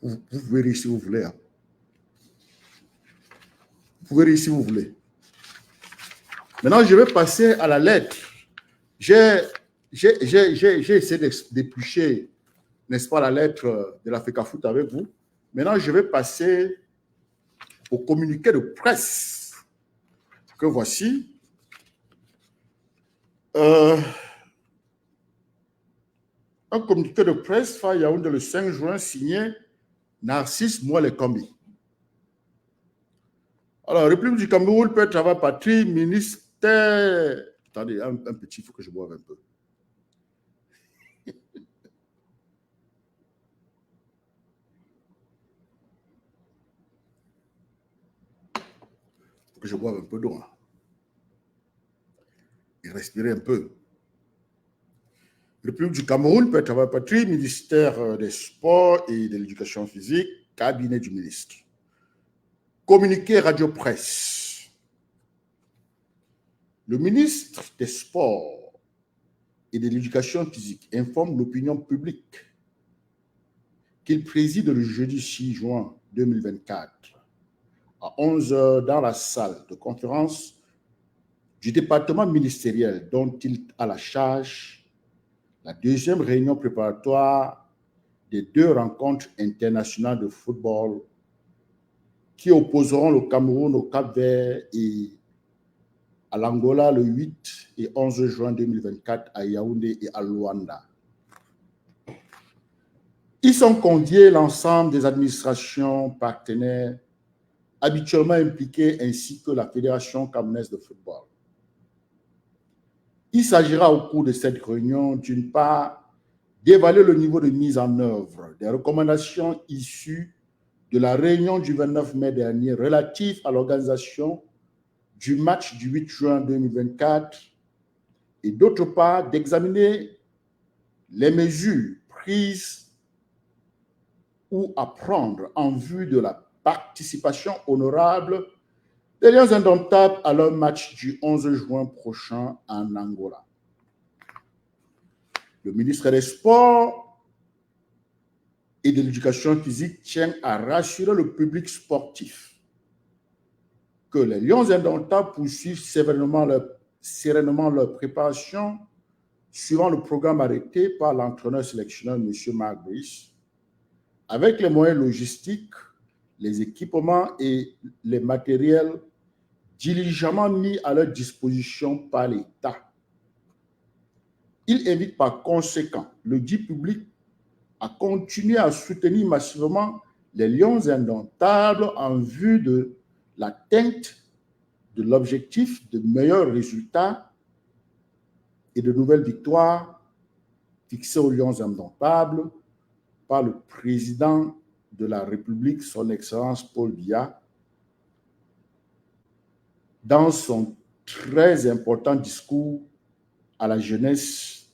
Vous pouvez rire si vous voulez. Hein. Vous pouvez rire si vous voulez. Maintenant, je vais passer à la lettre. J'ai essayé d'éplucher, n'est-ce pas, la lettre de la FECAFOOT avec vous. Maintenant, je vais passer au communiqué de presse que voici. Un communiqué de presse fait à Yaoundé le 5 juin signé Narcisse Moualekombi. Alors, République du Cameroun, Père Travail Patrie, ministère... Attendez, un petit, il faut que je boive un peu. Il faut que je boive un peu d'eau. Hein. Et respirer un peu. République du Cameroun, Père Travail Patrie, ministère des Sports et de l'Éducation physique, cabinet du ministre. Communiqué radio-presse. Le ministre des Sports et de l'Éducation physique informe l'opinion publique qu'il préside le jeudi 6 juin 2024 à 11h dans la salle de conférence du département ministériel dont il a la charge la deuxième réunion préparatoire des 2 rencontres internationales de football qui opposeront le Cameroun au Cap-Vert et à l'Angola le 8 et 11 juin 2024 à Yaoundé et à Luanda. Ils sont conviés l'ensemble des administrations partenaires habituellement impliquées ainsi que la Fédération camerounaise de football. Il s'agira au cours de cette réunion, d'une part, d'évaluer le niveau de mise en œuvre des recommandations issues de la réunion du 29 mai dernier relative à l'organisation du match du 8 juin 2024 et d'autre part d'examiner les mesures prises ou à prendre en vue de la participation honorable des Lions indomptables à leur match du 11 juin prochain en Angola. Le ministre des Sports et de l'Éducation physique tient à rassurer le public sportif que les Lions indomptables poursuivent sérénement leur préparation suivant le programme arrêté par l'entraîneur sélectionneur M. Marc Brice, avec les moyens logistiques, les équipements et les matériels diligemment mis à leur disposition par l'État. Il invite par conséquent le dit public à continuer à soutenir massivement les Lions indomptables en vue de l'atteinte de l'objectif de meilleurs résultats et de nouvelles victoires fixées aux Lions indomptables par le président de la République, son Excellence Paul Biya, dans son très important discours à la jeunesse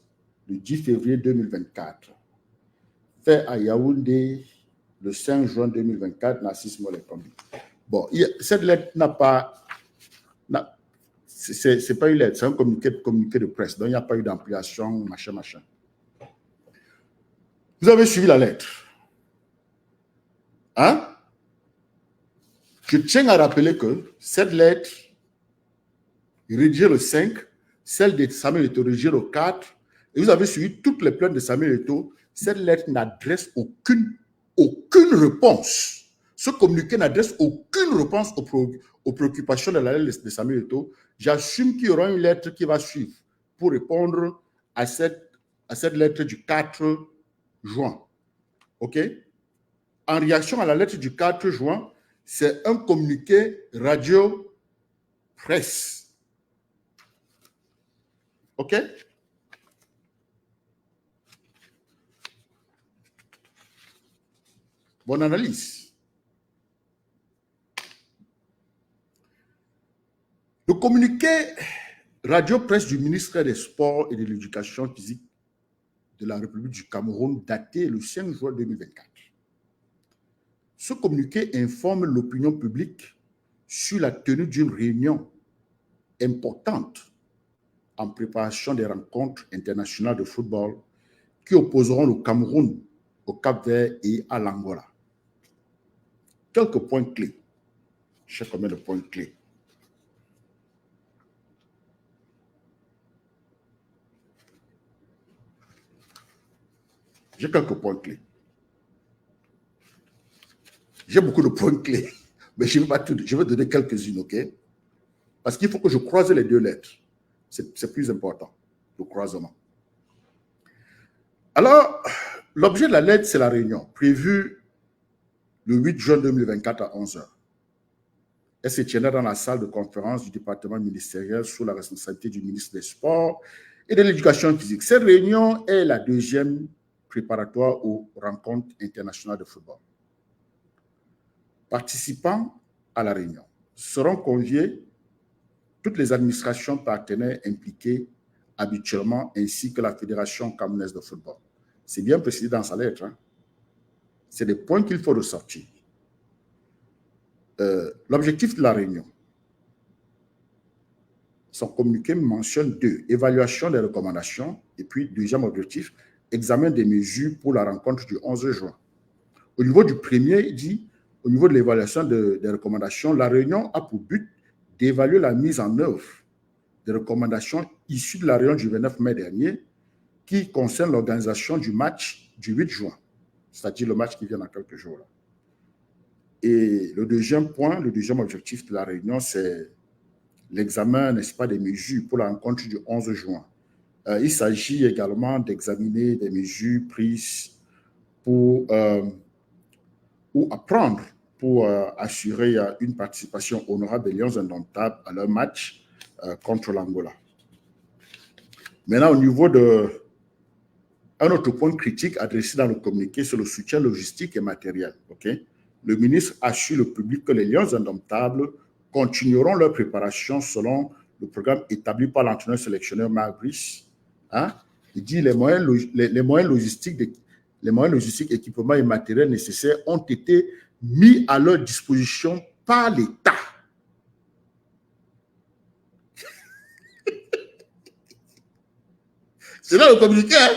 le 10 février 2024, fait à Yaoundé le 5 juin 2024, Narcisse Mollet-Kombi. Bon, cette lettre n'a pas... C'est pas une lettre, c'est un communiqué de presse, donc il n'y a pas eu d'ampliation, machin. Vous avez suivi la lettre. Hein? Je tiens à rappeler que cette lettre, rédigée le 5, celle de Samuel Eto'o, rédigée le 4, et vous avez suivi toutes les plaintes de Samuel Eto'o, cette lettre n'adresse aucune réponse. Ce communiqué n'adresse aucune réponse aux préoccupations de la lettre de Samuel Eto'o. J'assume qu'il y aura une lettre qui va suivre pour répondre à cette lettre du 4 juin. OK? En réaction à la lettre du 4 juin, c'est un communiqué radio-presse. OK? Bonne analyse. Le communiqué radio-presse du ministère des Sports et de l'Éducation physique de la République du Cameroun, daté le 5 juin 2024. Ce communiqué informe l'opinion publique sur la tenue d'une réunion importante en préparation des rencontres internationales de football qui opposeront le Cameroun au Cap-Vert et à l'Angola. Quelques points clés. Je sais combien de points clés. J'ai quelques points clés. J'ai beaucoup de points clés, mais je ne vais pas tout. Je vais donner quelques-unes, OK? Parce qu'il faut que je croise les deux lettres. C'est plus important, le croisement. Alors, l'objet de la lettre, c'est la réunion, prévue le 8 juin 2024 à 11h. Elle se tiendra dans la salle de conférence du département ministériel sous la responsabilité du ministre des Sports et de l'Éducation physique. Cette réunion est la deuxième préparatoire aux rencontres internationales de football. Participant à la réunion seront conviés toutes les administrations partenaires impliquées habituellement, ainsi que la Fédération camerounaise de football. C'est bien précisé dans sa lettre. Hein? C'est des points qu'il faut ressortir. L'objectif de la réunion, son communiqué mentionne 2, évaluation des recommandations, et puis deuxième objectif, examen des mesures pour la rencontre du 11 juin. Au niveau du premier, il dit, au niveau de l'évaluation des recommandations, la réunion a pour but d'évaluer la mise en œuvre des recommandations issues de la réunion du 29 mai dernier qui concerne l'organisation du match du 8 juin, c'est-à-dire le match qui vient dans quelques jours. Là. Et le deuxième point, le deuxième objectif de la réunion, c'est l'examen, n'est-ce pas, des mesures pour la rencontre du 11 juin. Il s'agit également d'examiner des mesures prises pour apprendre pour assurer une participation honorable des Lions indomptables à leur match contre l'Angola. Maintenant, au niveau de un autre point critique adressé dans le communiqué, c'est le soutien logistique et matériel. Okay? Le ministre assure le public que les Lions indomptables continueront leur préparation selon le programme établi par l'entraîneur sélectionneur Marc Brice. Hein? Il dit les moyens logistiques, équipements et matériels nécessaires ont été mis à leur disposition par l'État. C'est là le communiqué. Hein?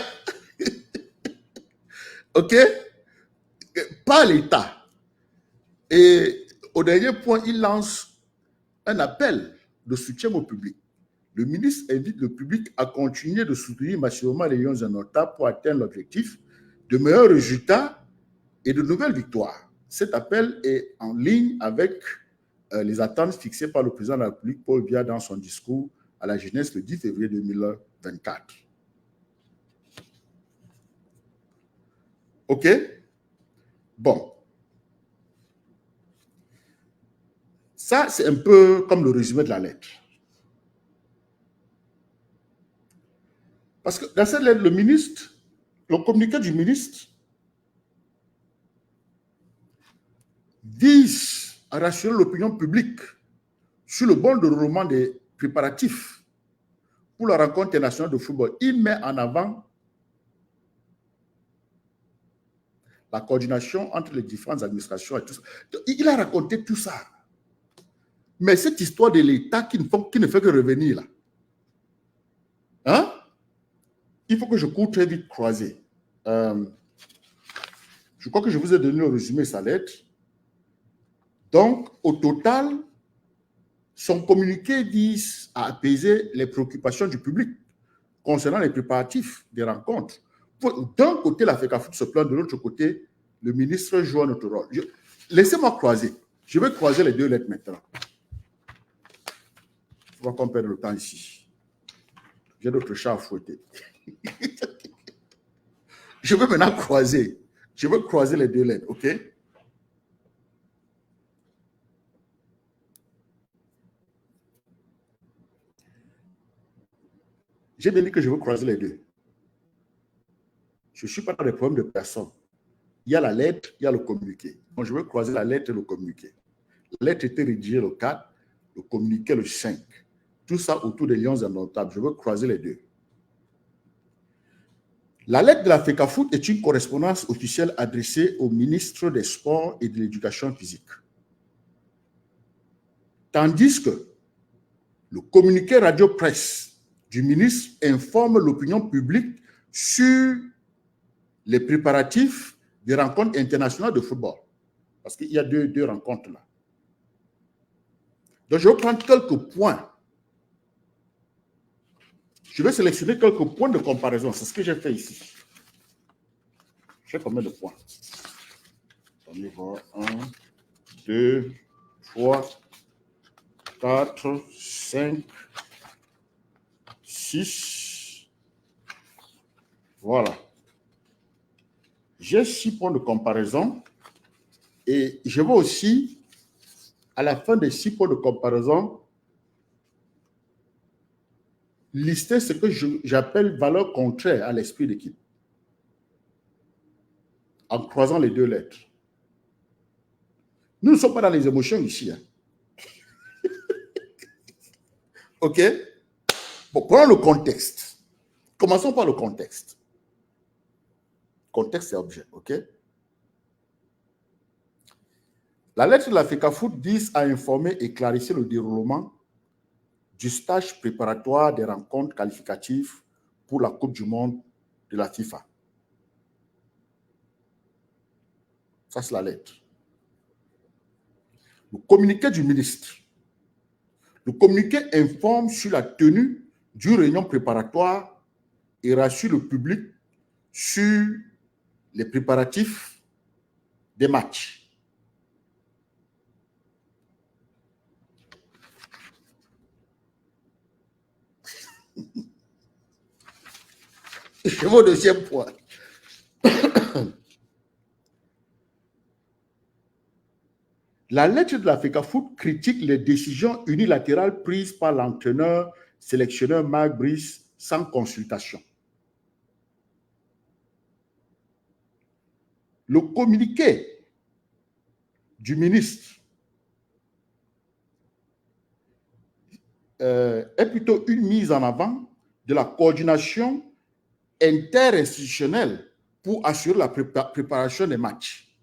OK? Par l'État. Et au dernier point, il lance un appel de soutien au public. Le ministre invite le public à continuer de soutenir massivement les Lions indomptables pour atteindre l'objectif de meilleurs résultats et de nouvelles victoires. Cet appel est en ligne avec les attentes fixées par le président de la République, Paul Biya, dans son discours à la jeunesse le 10 février 2024. OK? Bon. Ça, c'est un peu comme le résumé de la lettre. Parce que dans cette lettre, le communiqué du ministre vise à rassurer l'opinion publique sur le bon déroulement des préparatifs pour la rencontre internationale de football. Il met en avant la coordination entre les différentes administrations et tout ça. Il a raconté tout ça. Mais cette histoire de l'État qui ne fait que revenir là, hein? Il faut que je cours très vite croisé. Je crois que je vous ai donné le résumé de sa lettre. Donc, au total, son communiqué vise à apaiser les préoccupations du public concernant les préparatifs des rencontres. D'un côté, la FECAFOOT se plaint, de l'autre côté, le ministre joue notre rôle. Laissez-moi croiser. Je vais croiser les deux lettres maintenant. Il ne faut pas qu'on perde le temps ici. J'ai d'autres chats à fouetter. Je vais maintenant croiser. Je vais croiser les deux lettres, OK? J'ai bien dit que je veux croiser les deux. Je ne suis pas dans les problèmes de personne. Il y a la lettre, il y a le communiqué. Donc, je veux croiser la lettre et le communiqué. La lettre était rédigée le 4, le communiqué le 5. Tout ça autour des Lions indomptables. Je veux croiser les deux. La lettre de la FECAFOOT est une correspondance officielle adressée au ministre des Sports et de l'Éducation physique. Tandis que le communiqué radio-presse du ministre informe l'opinion publique sur les préparatifs des rencontres internationales de football. Parce qu'il y a deux rencontres là. Donc, je vais prendre quelques points. Je vais sélectionner quelques points de comparaison. C'est ce que j'ai fait ici. J'ai combien de points? On y va. 1, 2, 3, 4, 5, 6. Voilà. J'ai 6 points de comparaison. Et je vais aussi, à la fin des 6 points de comparaison, lister ce que j'appelle valeur contraire à l'esprit d'équipe. En croisant les deux lettres. Nous ne sommes pas dans les émotions ici. Hein. OK? Bon, prenons le contexte. Commençons par le contexte. Contexte et objet, OK? La lettre de la FECAFOOT vise à informer et clarifier le déroulement du stage préparatoire des rencontres qualificatives pour la Coupe du Monde de la FIFA. Ça, c'est la lettre. Le communiqué du ministre. Le communiqué informe sur la tenue d'une réunion préparatoire et rassure le public sur les préparatifs des matchs. C'est mon deuxième point. La lettre de la FECAFOOT critique les décisions unilatérales prises par l'entraîneur-sélectionneur Marc Brice sans consultation. Le communiqué du ministre est plutôt une mise en avant de la coordination interinstitutionnelle pour assurer la préparation des matchs.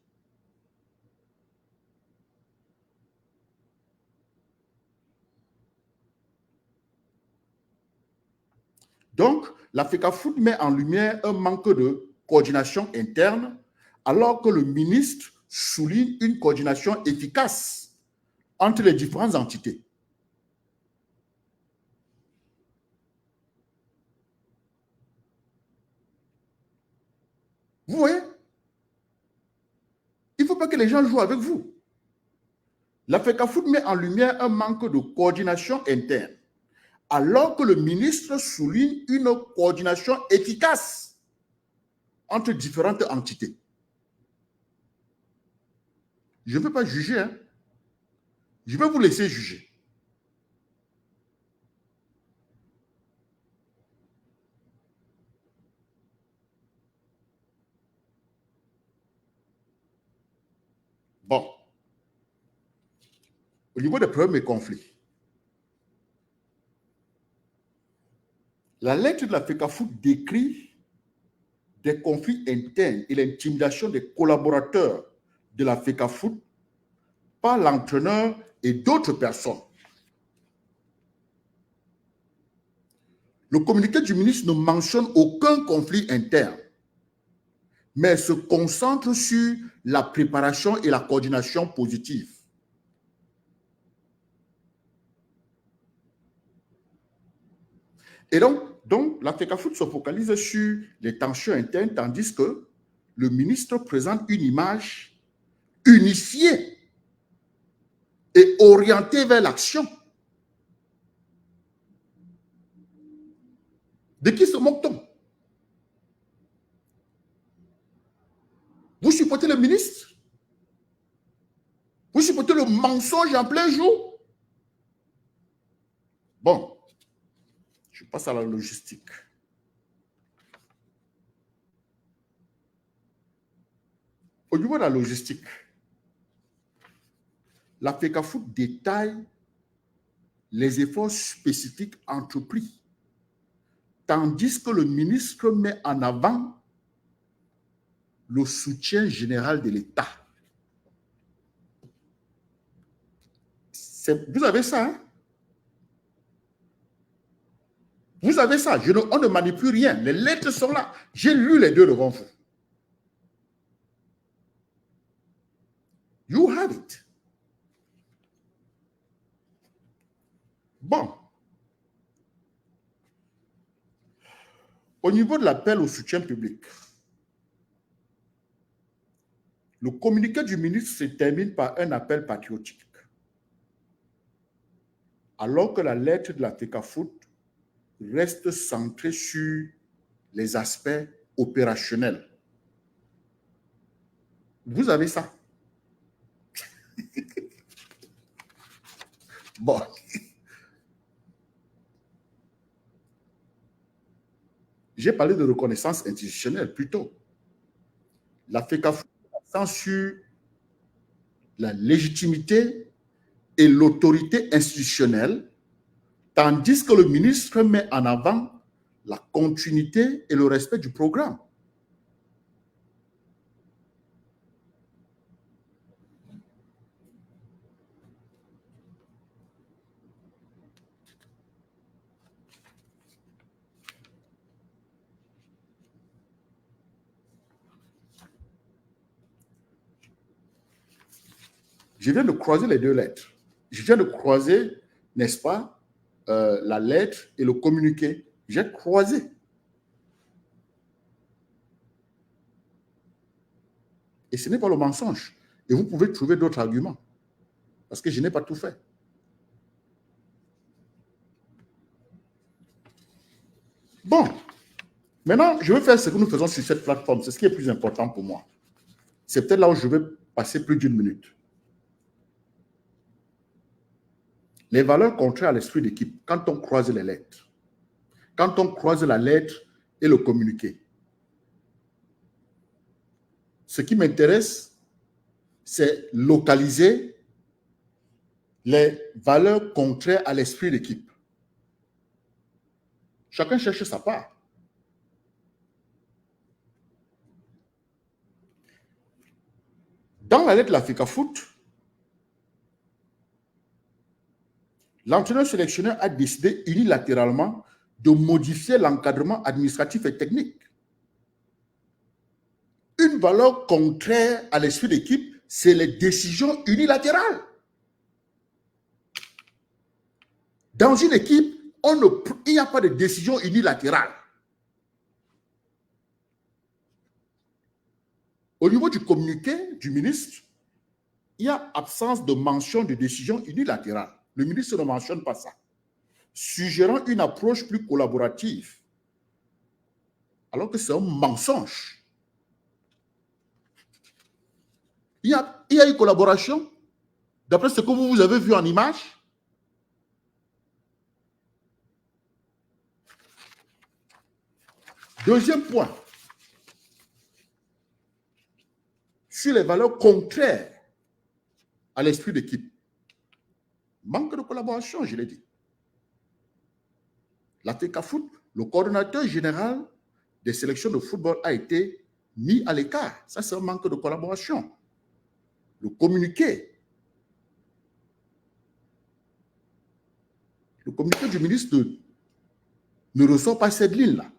Donc, la FECAFOOT met en lumière un manque de coordination interne, alors que le ministre souligne une coordination efficace entre les différentes entités. Vous voyez? Il ne faut pas que les gens jouent avec vous. La FECAFOOT met en lumière un manque de coordination interne, alors que le ministre souligne une coordination efficace entre différentes entités. Je ne veux pas juger, hein. Je vais vous laisser juger. Bon. Au niveau des problèmes et conflits, la lettre de la FECAFOOT décrit des conflits internes et l'intimidation des collaborateurs de la FECAFOOT par l'entraîneur et d'autres personnes. Le communiqué du ministre ne mentionne aucun conflit interne, mais se concentre sur la préparation et la coordination positive. Et donc la FECAFOOT se focalise sur les tensions internes, tandis que le ministre présente une image unifiée et orientée vers l'action. De qui se moque-t-on? Vous supportez le ministre? Vous supportez le mensonge en plein jour? Bon, je passe à la logistique. Au niveau de la logistique, la FECAFOOT détaille les efforts spécifiques entrepris, tandis que le ministre met en avant le soutien général de l'État. Vous avez ça, hein? Vous avez ça. On ne manipule rien. Les lettres sont là. J'ai lu les deux devant vous. You have it. Bon. Au niveau de l'appel au soutien public, le communiqué du ministre se termine par un appel patriotique, alors que la lettre de la FECAFOOT reste centrée sur les aspects opérationnels. Vous avez ça. Bon. J'ai parlé de reconnaissance institutionnelle plutôt. La FECAFOOT accent sur la légitimité et l'autorité institutionnelle, tandis que le ministre met en avant la continuité et le respect du programme. Je viens de croiser les deux lettres. Je viens de croiser, n'est-ce pas, la lettre et le communiqué. J'ai croisé. Et ce n'est pas le mensonge. Et vous pouvez trouver d'autres arguments. Parce que je n'ai pas tout fait. Bon. Maintenant, je vais faire ce que nous faisons sur cette plateforme. C'est ce qui est plus important pour moi. C'est peut-être là où je vais passer plus d'une minute. Les valeurs contraires à l'esprit d'équipe, quand on croise les lettres, quand on croise la lettre et le communiqué, ce qui m'intéresse, c'est localiser les valeurs contraires à l'esprit d'équipe. Chacun cherche sa part. Dans la lettre de la FECAFOOT, l'entraîneur sélectionneur a décidé unilatéralement de modifier l'encadrement administratif et technique. Une valeur contraire à l'esprit d'équipe, c'est les décisions unilatérales. Dans une équipe, il n'y a pas de décision unilatérale. Au niveau du communiqué du ministre, il y a absence de mention de décision unilatérale. Le ministre ne mentionne pas ça. Suggérant une approche plus collaborative, alors que c'est un mensonge. Il y a une collaboration, d'après ce que vous avez vu en image. Deuxième point, sur les valeurs contraires à l'esprit d'équipe. Manque de collaboration, je l'ai dit. La FECAFOOT, le coordonnateur général des sélections de football a été mis à l'écart. Ça, c'est un manque de collaboration. Le communiqué du ministre ne ressort pas cette ligne-là.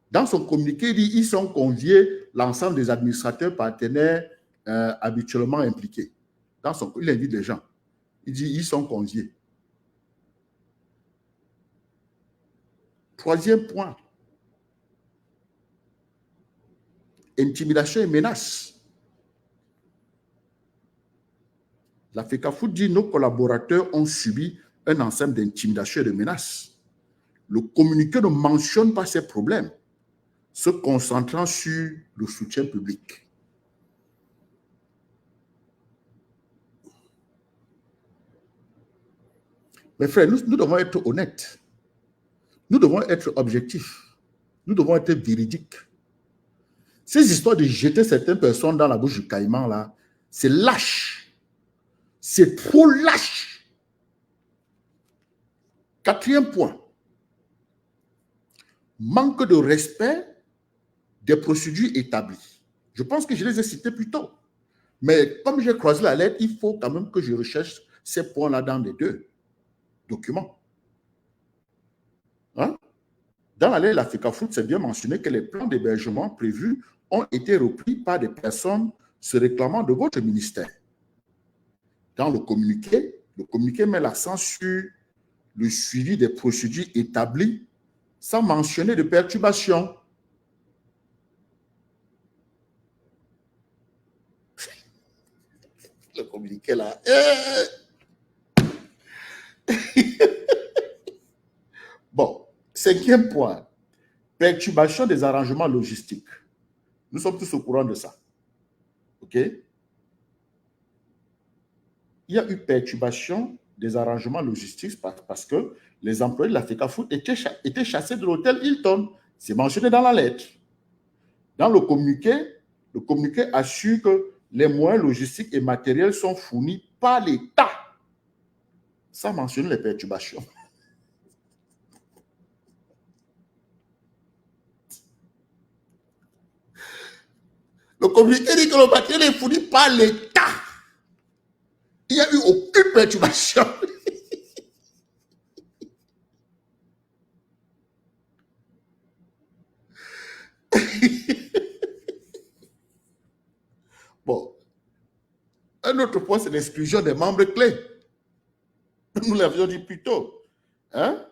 Dans son communiqué, il dit qu'ils sont conviés, l'ensemble des administrateurs partenaires habituellement impliqués. Il invite les gens. Il dit ils sont conviés. Troisième point, intimidation et menace. La FECAFOOT dit nos collaborateurs ont subi un ensemble d'intimidation et de menaces. Le communiqué ne mentionne pas ces problèmes, se concentrant sur le soutien public. Mes frères, nous devons être honnêtes. Nous devons être objectifs. Nous devons être véridiques. Ces histoires de jeter certaines personnes dans la bouche du caïman, là, c'est lâche. C'est trop lâche. Quatrième point. Manque de respect des procédures établies. Je pense que je les ai citées plus tôt. Mais comme j'ai croisé la lettre, il faut quand même que je recherche ces points-là dans les deux documents. Hein? Dans la lettre, la FECAFOOT, c'est bien mentionné que les plans d'hébergement prévus ont été repris par des personnes se réclamant de votre ministère. Dans le communiqué met l'accent sur le suivi des procédures établies sans mentionner de perturbations. Le communiqué là. Bon, cinquième point, perturbation des arrangements logistiques. Nous sommes tous au courant de ça. OK? Il y a eu perturbation des arrangements logistiques parce que les employés de la FECAFOOT étaient chassés de l'hôtel Hilton. C'est mentionné dans la lettre. Dans le communiqué assure que les moyens logistiques et matériels sont fournis par l'État, sans mentionner les perturbations. Le communiqué dit que le matériel est fourni par l'État. Il n'y a eu aucune perturbation. Bon. Un autre point, c'est l'exclusion des membres clés. Nous l'avions dit plus tôt. Hein?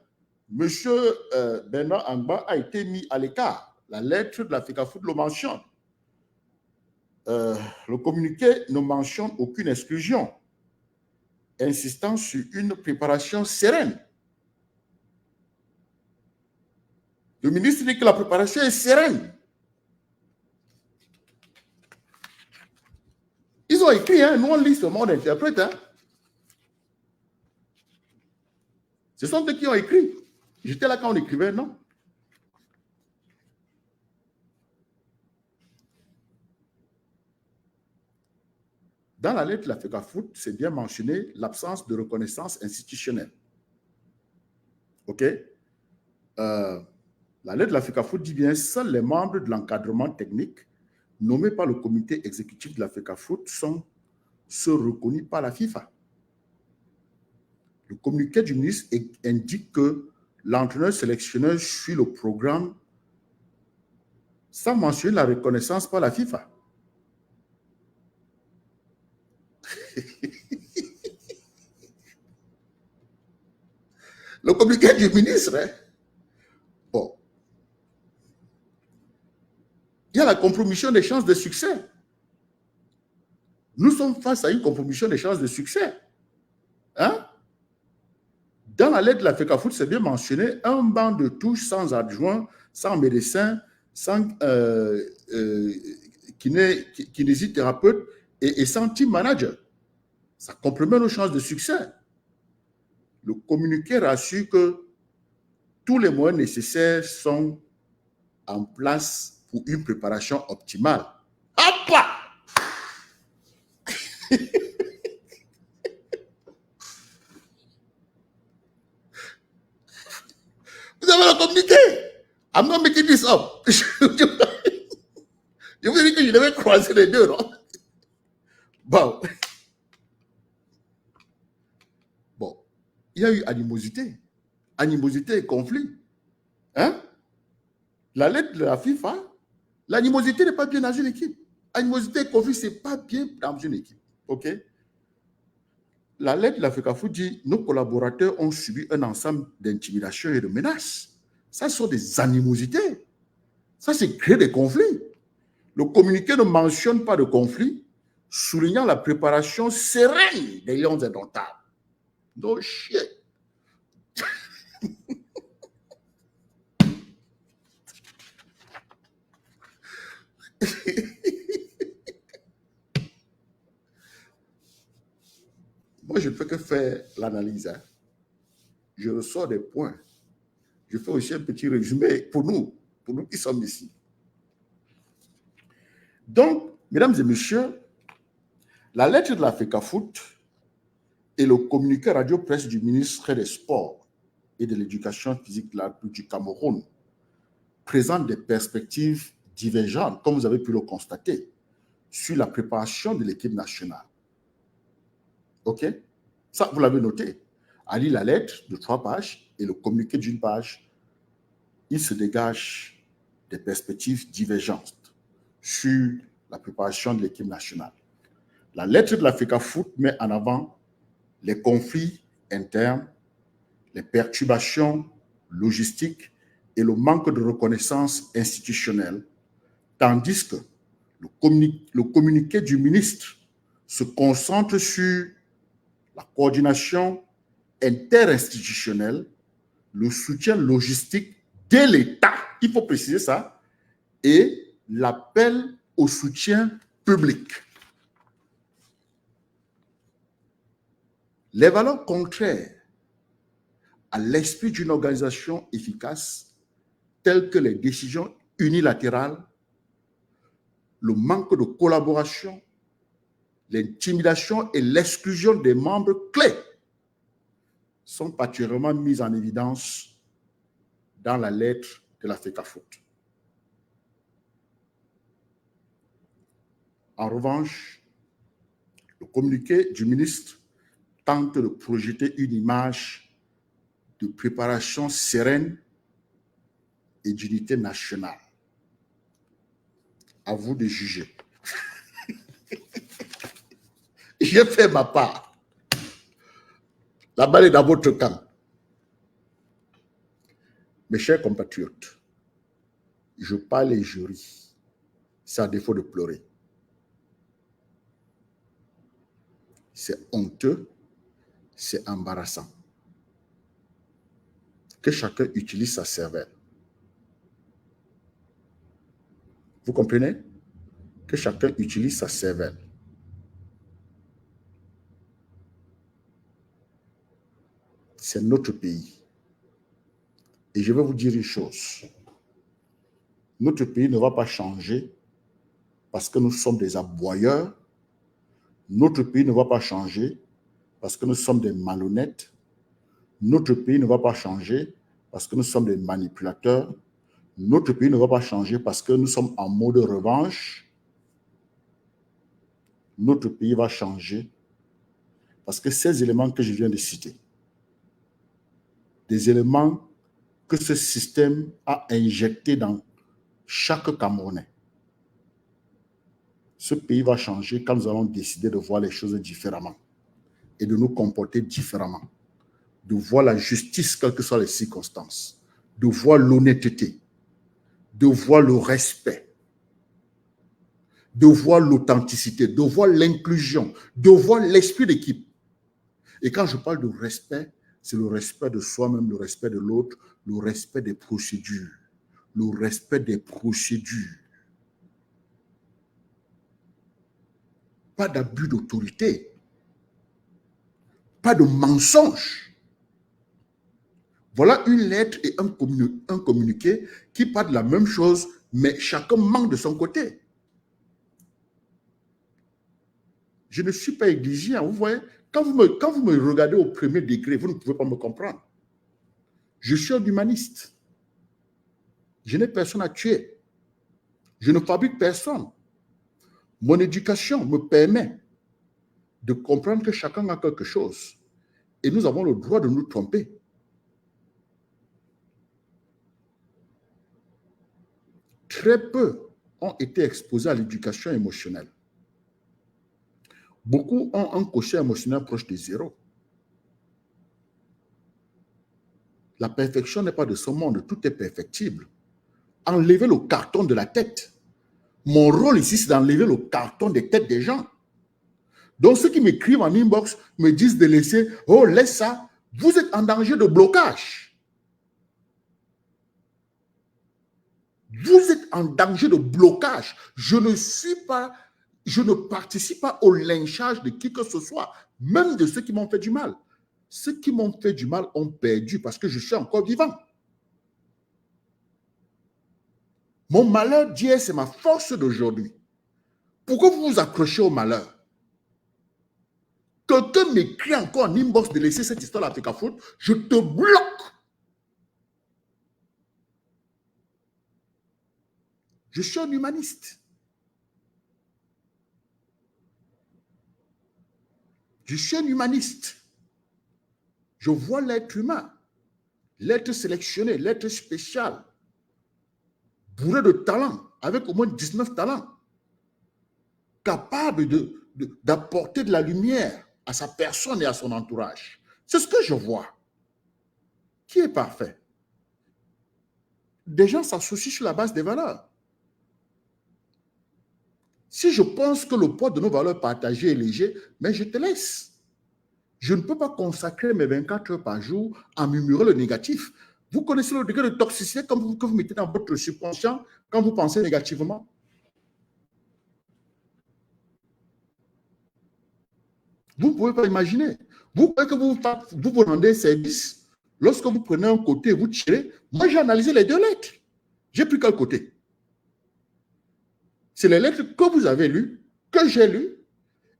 Monsieur Bernard Angba a été mis à l'écart. La lettre de la FECAFOOT le mentionne. Le communiqué ne mentionne aucune exclusion, insistant sur une préparation sereine. Le ministre dit que la préparation est sereine. Ils ont écrit, hein, nous on lit seulement, on interprète. Hein. Ce sont eux qui ont écrit. J'étais là quand on écrivait, non? Dans la lettre de la FECAFOOT, c'est bien mentionné l'absence de reconnaissance institutionnelle. OK? La lettre de la FECAFOOT dit bien seuls les membres de l'encadrement technique nommés par le comité exécutif de la FECAFOOT sont reconnus par la FIFA. Le communiqué du ministre indique que l'entraîneur sélectionneur suit le programme sans mentionner la reconnaissance par la FIFA. Le communiqué du ministre, hein? Bon. Il y a la compromission des chances de succès. Nous sommes face à une compromission des chances de succès. Hein? Dans la lettre de la FECAFOOT, c'est bien mentionné, un banc de touche sans adjoint, sans médecin, sans kinésithérapeute et sans team manager. Ça compromet nos chances de succès. Le communiqué rassure que tous les moyens nécessaires sont en place pour une préparation optimale. Hop là! Vous avez le communiqué. I'm not making this up. Je vous dis que je devais croiser les deux, non? Bon. Bon. Il y a eu animosité. Animosité et conflit. Hein? La lettre de la FIFA, l'animosité n'est pas bien dans une équipe. Animosité et conflit, ce n'est pas bien dans une équipe. OK? La lettre de la FECAFOOT dit « Nos collaborateurs ont subi un ensemble d'intimidations et de menaces. » Ça, ce sont des animosités. Ça, c'est créer des conflits. Le communiqué ne mentionne pas de conflit, soulignant la préparation sereine des Lions indomptables. No shit. Moi, je ne fais que faire l'analyse. Hein. Je ressors des points. Je fais aussi un petit résumé pour nous qui sommes ici. Donc, mesdames et messieurs, la lettre de la FECAFOOT et le communiqué radio-presse du ministre des Sports et de l'Éducation physique de la République du Cameroun présentent des perspectives divergentes, comme vous avez pu le constater, sur la préparation de l'équipe nationale. OK? Ça, vous l'avez noté. À lire la lettre de 3 pages et le communiqué d'une page, il se dégage des perspectives divergentes sur la préparation de l'équipe nationale. La lettre de la FECAFOOT met en avant les conflits internes, les perturbations logistiques et le manque de reconnaissance institutionnelle, tandis que le communiqué du ministre se concentre sur la coordination interinstitutionnelle, le soutien logistique de l'État, il faut préciser ça, et l'appel au soutien public. Les valeurs contraires à l'esprit d'une organisation efficace, telles que les décisions unilatérales, le manque de collaboration, l'intimidation et l'exclusion des membres clés, sont particulièrement mises en évidence dans la lettre de la FECAFOOT. En revanche, le communiqué du ministre tente de projeter une image de préparation sereine et d'unité nationale. À vous de juger. J'ai fait ma part. La balle est dans votre camp. Mes chers compatriotes, je parle et je ris. C'est à défaut de pleurer. C'est honteux, c'est embarrassant. Que chacun utilise sa cervelle. Vous comprenez? Que chacun utilise sa cervelle. C'est notre pays. Et je vais vous dire une chose. Notre pays ne va pas changer parce que nous sommes des aboyeurs. Notre pays ne va pas changer parce que nous sommes des malhonnêtes. Notre pays ne va pas changer parce que nous sommes des manipulateurs. Notre pays ne va pas changer parce que nous sommes en mode revanche. Notre pays va changer parce que ces éléments que je viens de citer, des éléments que ce système a injectés dans chaque Camerounais. Ce pays va changer quand nous allons décider de voir les choses différemment et de nous comporter différemment, de voir la justice, quelles que soient les circonstances, de voir l'honnêteté, de voir le respect, de voir l'authenticité, de voir l'inclusion, de voir l'esprit d'équipe. Et quand je parle de respect, c'est le respect de soi-même, le respect de l'autre, le respect des procédures. Le respect des procédures. Pas d'abus d'autorité. Pas de mensonge. Voilà une lettre et un communiqué qui parlent de la même chose, mais chacun manque de son côté. Je ne suis pas églysien, vous voyez. Quand vous me regardez au premier degré, vous ne pouvez pas me comprendre. Je suis un humaniste. Je n'ai personne à tuer. Je ne fabrique personne. Mon éducation me permet de comprendre que chacun a quelque chose. Et nous avons le droit de nous tromper. Très peu ont été exposés à l'éducation émotionnelle. Beaucoup ont un quotient émotionnel proche de zéro. La perfection n'est pas de ce monde, tout est perfectible. Enlevez le carton de la tête. Mon rôle ici, c'est d'enlever le carton des têtes des gens. Donc, ceux qui m'écrivent en inbox me disent de laisser, oh, laisse ça, vous êtes en danger de blocage. Vous êtes en danger de blocage. Je ne participe pas au lynchage de qui que ce soit, même de ceux qui m'ont fait du mal. Ceux qui m'ont fait du mal ont perdu parce que je suis encore vivant. Mon malheur d'hier, c'est ma force d'aujourd'hui. Pourquoi vous vous accrochez au malheur? Quelqu'un m'écrit encore en inbox de laisser cette histoire d'Africa Foot, je te bloque. Je suis un humaniste. Je suis un humaniste. Je vois l'être humain, l'être sélectionné, l'être spécial, bourré de talents, avec au moins 19 talents, capable d'apporter de la lumière à sa personne et à son entourage. C'est ce que je vois. Qui est parfait? Des gens s'associent sur la base des valeurs. Si je pense que le poids de nos valeurs partagées est léger, mais je te laisse. Je ne peux pas consacrer mes 24 heures par jour à murmurer le négatif. Vous connaissez le degré de toxicité que vous mettez dans votre subconscient quand vous pensez négativement? Vous ne pouvez pas imaginer. Vous croyez que vous rendez service. Lorsque vous prenez un côté et vous tirez, moi j'ai analysé les deux lettres. J'ai pris quel côté? C'est les lettres que vous avez lues, que j'ai lues,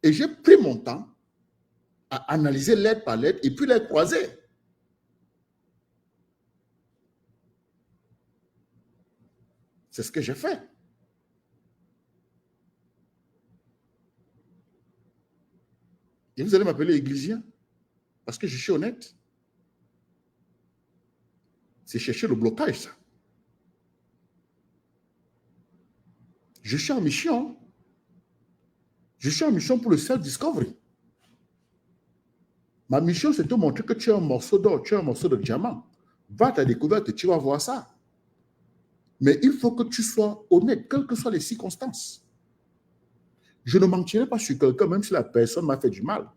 et j'ai pris mon temps à analyser lettre par lettre et puis les croiser. C'est ce que j'ai fait. Et vous allez m'appeler églysien parce que je suis honnête. C'est chercher le blocage, ça. Je suis en mission. Je suis en mission pour le self-discovery. Ma mission, c'est de te montrer que tu es un morceau d'or, tu es un morceau de diamant. Va à ta découverte, tu vas voir ça. Mais il faut que tu sois honnête, quelles que soient les circonstances. Je ne mentirai pas sur quelqu'un, même si la personne m'a fait du mal.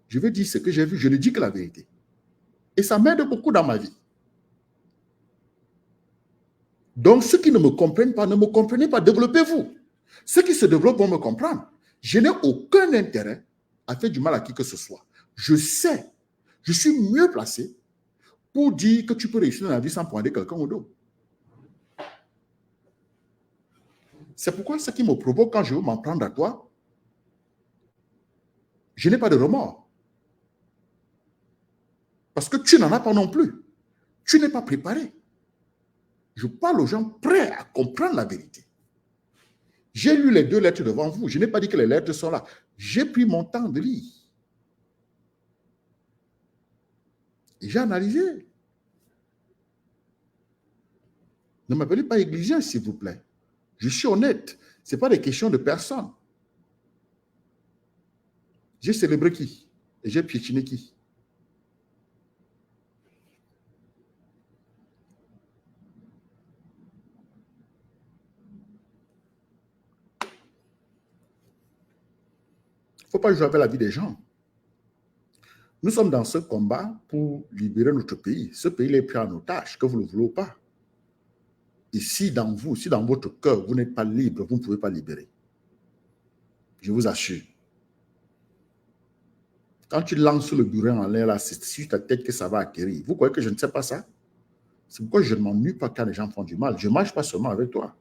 Je vais dire ce que j'ai vu, je ne dis que la vérité. Et ça m'aide beaucoup dans ma vie. Donc, ceux qui ne me comprennent pas, ne me comprenez pas, développez-vous. Ceux qui se développent vont me comprendre. Je n'ai aucun intérêt à faire du mal à qui que ce soit. Je sais, je suis mieux placé pour dire que tu peux réussir dans la vie sans pointer quelqu'un au dos. C'est pourquoi ce qui me provoque quand je veux m'en prendre à toi, je n'ai pas de remords. Parce que tu n'en as pas non plus. Tu n'es pas préparé. Je parle aux gens prêts à comprendre la vérité. J'ai lu les deux lettres devant vous. Je n'ai pas dit que les lettres sont là. J'ai pris mon temps de lire. Et j'ai analysé. Ne m'appelez pas églysien, s'il vous plaît. Je suis honnête. Ce n'est pas des questions de personne. J'ai célébré qui? Et j'ai piétiné qui? ne faut pas jouer avec la vie des gens. Nous sommes dans ce combat pour libérer notre pays. Ce pays est pris en otage, que vous le voulez ou pas. Et si dans vous, si dans votre cœur, vous n'êtes pas libre, vous ne pouvez pas libérer. Je vous assure. Quand tu lances le burin en l'air, là, c'est sur ta tête que ça va atterrir. Vous croyez que je ne sais pas ça? C'est pourquoi je ne m'ennuie pas quand les gens font du mal. Je ne marche pas seulement avec toi.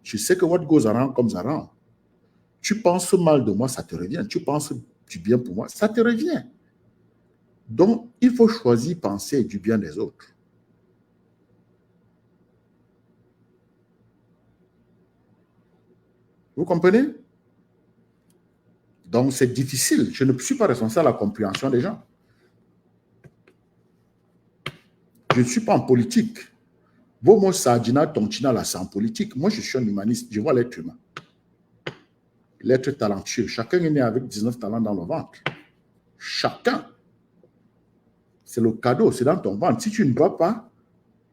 Je sais que what goes around comes around. Tu penses mal de moi, ça te revient. Tu penses du bien pour moi, ça te revient. Donc, il faut choisir penser du bien des autres. Vous comprenez? Donc, c'est difficile. Je ne suis pas responsable de la compréhension des gens. Je ne suis pas en politique. Bomo Sadina Tontina, là, c'est en politique. Moi, je suis un humaniste. Je vois l'être humain. L'être talentueux. Chacun est né avec 19 talents dans le ventre. Chacun. C'est le cadeau, c'est dans ton ventre. Si tu ne dois pas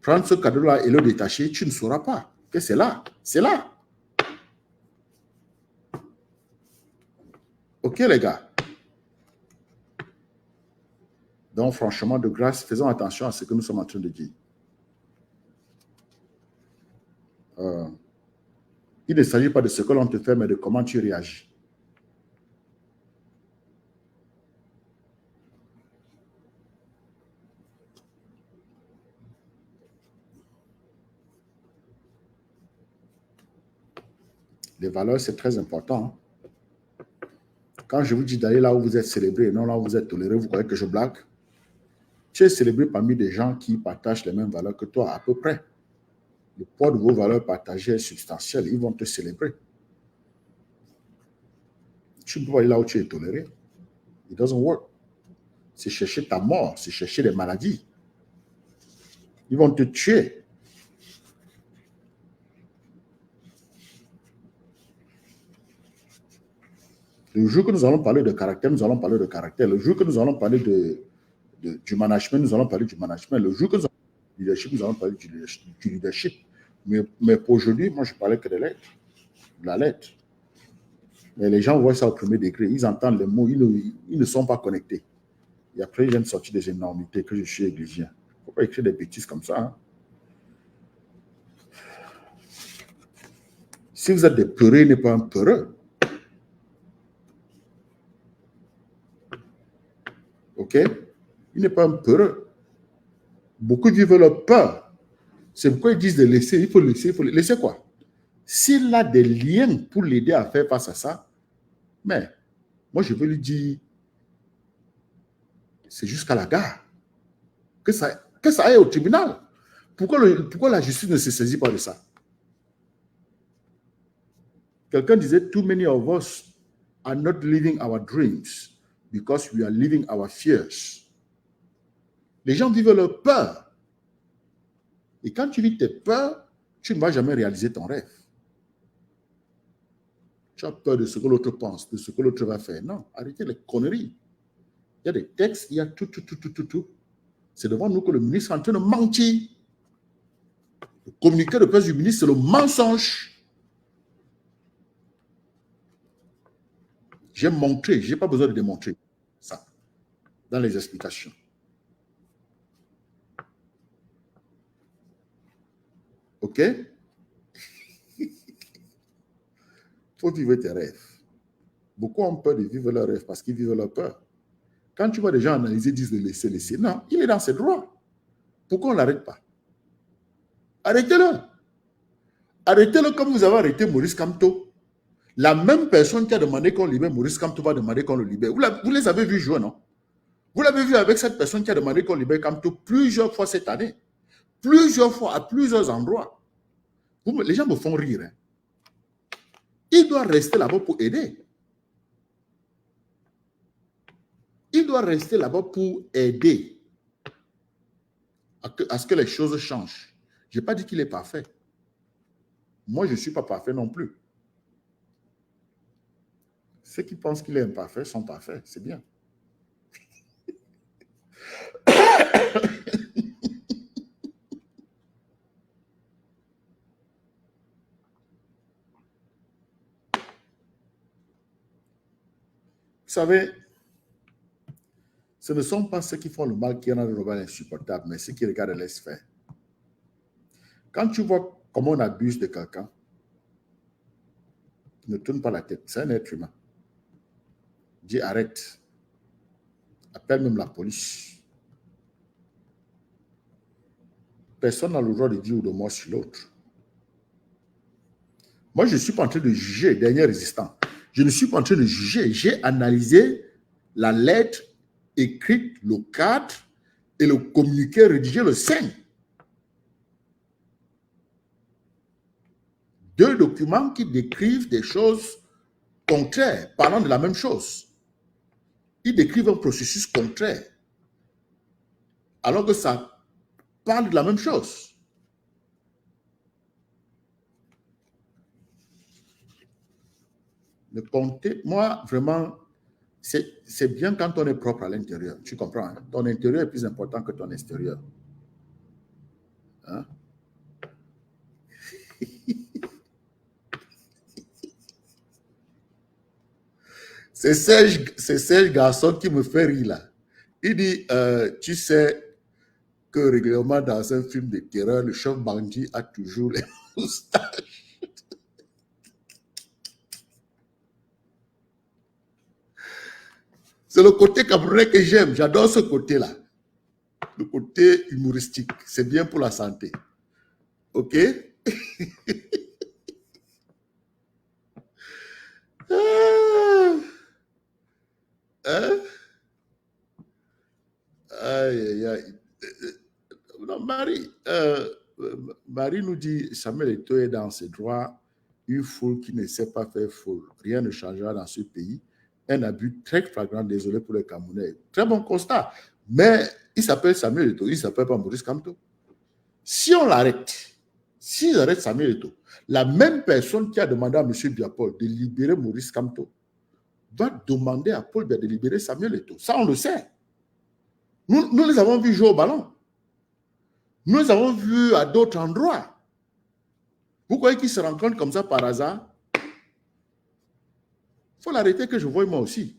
prendre ce cadeau-là et le détacher, tu ne sauras pas que c'est là. C'est là. OK, les gars? Donc, franchement, de grâce, faisons attention à ce que nous sommes en train de dire. Il ne s'agit pas de ce que l'on te fait, mais de comment tu réagis. Les valeurs, c'est très important. Quand je vous dis d'aller là où vous êtes célébré, non là où vous êtes toléré, vous croyez que je blague? Tu es célébré parmi des gens qui partagent les mêmes valeurs que toi, à peu près. Le poids de vos valeurs partagées est substantiel. Ils vont te célébrer. Tu ne peux pas aller là où tu es toléré. It doesn't work. C'est chercher ta mort, c'est chercher des maladies. Ils vont te tuer. Le jour que nous allons parler de caractère, nous allons parler de caractère. Le jour que nous allons parler du management, nous allons parler du management. Le jour que nous allons parler du leadership, nous allons parler du leadership. Mais pour aujourd'hui, moi, je parlais que de lettres, de la lettre. Mais les gens voient ça au premier degré. Ils entendent les mots, ils ne sont pas connectés. Et après, ils viennent sortir des énormités que je suis églésien. Il ne faut pas écrire des bêtises comme ça. Hein. Si vous êtes des peureux, il n'est pas un peureux. OK? Il n'est pas un peureux. Beaucoup vivent leur peur. C'est pourquoi ils disent de laisser, il faut laisser, il faut laisser quoi? S'il a des liens pour l'aider à faire face à ça, mais moi je veux lui dire, c'est jusqu'à la gare. Que ça aille au tribunal. Pourquoi la justice ne se saisit pas de ça? Quelqu'un disait, too many of us are not living our dreams because we are living our fears. Les gens vivent leur peur. Et quand tu vis tes peurs, tu ne vas jamais réaliser ton rêve. Tu as peur de ce que l'autre pense, de ce que l'autre va faire. Non, arrêtez les conneries. Il y a des textes, il y a tout. C'est devant nous que le ministre est en train de mentir. Le communiqué de presse du ministre, c'est le mensonge. J'ai montré, je n'ai pas besoin de démontrer ça dans les explications. OK? Il faut vivre tes rêves. Beaucoup ont peur de vivre leurs rêves parce qu'ils vivent leur peur. Quand tu vois des gens analyser, disent de laisser. Non, il est dans ses droits. Pourquoi on ne l'arrête pas? Arrêtez-le. Arrêtez-le comme vous avez arrêté Maurice Kamto. La même personne qui a demandé qu'on libère Maurice Kamto va demander qu'on le libère. Vous les avez vus jouer, non? Vous l'avez vu avec cette personne qui a demandé qu'on libère Kamto plusieurs fois cette année. Plusieurs fois, à plusieurs endroits. Les gens me font rire. Hein. Il doit rester là-bas pour aider. Il doit rester là-bas pour aider à ce que les choses changent. Je n'ai pas dit qu'il est parfait. Moi, je ne suis pas parfait non plus. Ceux qui pensent qu'il est imparfait sont parfaits. C'est bien. savez, ce ne sont pas ceux qui font le mal qui rendent le mal insupportable, mais ceux qui regardent et laissent faire. Quand tu vois comment on abuse de quelqu'un, ne tourne pas la tête, c'est un être humain. Dis arrête. Appelle même la police. Personne n'a le droit de dire ou de moi sur l'autre. Moi, je ne suis pas en train de juger, dernier résistant. Je ne suis pas en train de juger. J'ai analysé la lettre écrite, le cadre et le communiqué rédigé le 5. Deux documents qui décrivent des choses contraires, parlant de la même chose. Ils décrivent un processus contraire, alors que ça parle de la même chose. Le compter, moi, vraiment, c'est bien quand on est propre à l'intérieur. Tu comprends? Hein? Ton intérieur est plus important que ton extérieur. Hein? C'est Serge Garçon qui me fait rire là. Il dit, tu sais que régulièrement dans un film de terreur, le chef bandit a toujours les moustaches. C'est le côté camerounais que j'aime. J'adore ce côté-là. Le côté humoristique. C'est bien pour la santé. OK? Hein? Aïe, aïe, aïe. Non, Marie nous dit, Samuel Eto'o est dans ses droits. Une foule qui ne sait pas faire foule. Rien ne changera dans ce pays. Un abus très flagrant, désolé pour les Camerounais. Très bon constat. Mais il s'appelle Samuel Eto'o, il ne s'appelle pas Maurice Kamto. Si on l'arrête, s'ils arrêtent Samuel Eto'o, la même personne qui a demandé à M. Biapol de libérer Maurice Kamto va demander à Paul Biya de libérer Samuel Eto'o. Ça, on le sait. Nous les avons vus jouer au ballon. Nous les avons vus à d'autres endroits. Vous croyez qu'ils se rencontrent comme ça par hasard? Il faut l'arrêter que je voie moi aussi.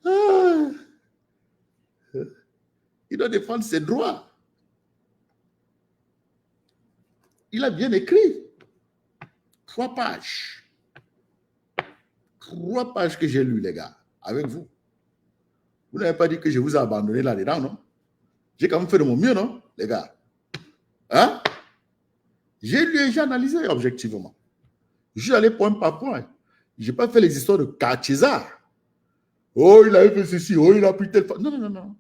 Ah. Il doit défendre ses droits. Il a bien écrit. 3 pages. 3 pages que j'ai lues, les gars, avec vous. Vous n'avez pas dit que je vous ai abandonné là-dedans, non? J'ai quand même fait de mon mieux, non, les gars? Hein? J'ai lu et j'ai analysé objectivement. Je suis allé point par point. Je n'ai pas fait les histoires de César. Oh, il a fait ceci. Oh, il a pris tel... Non, non, non, non.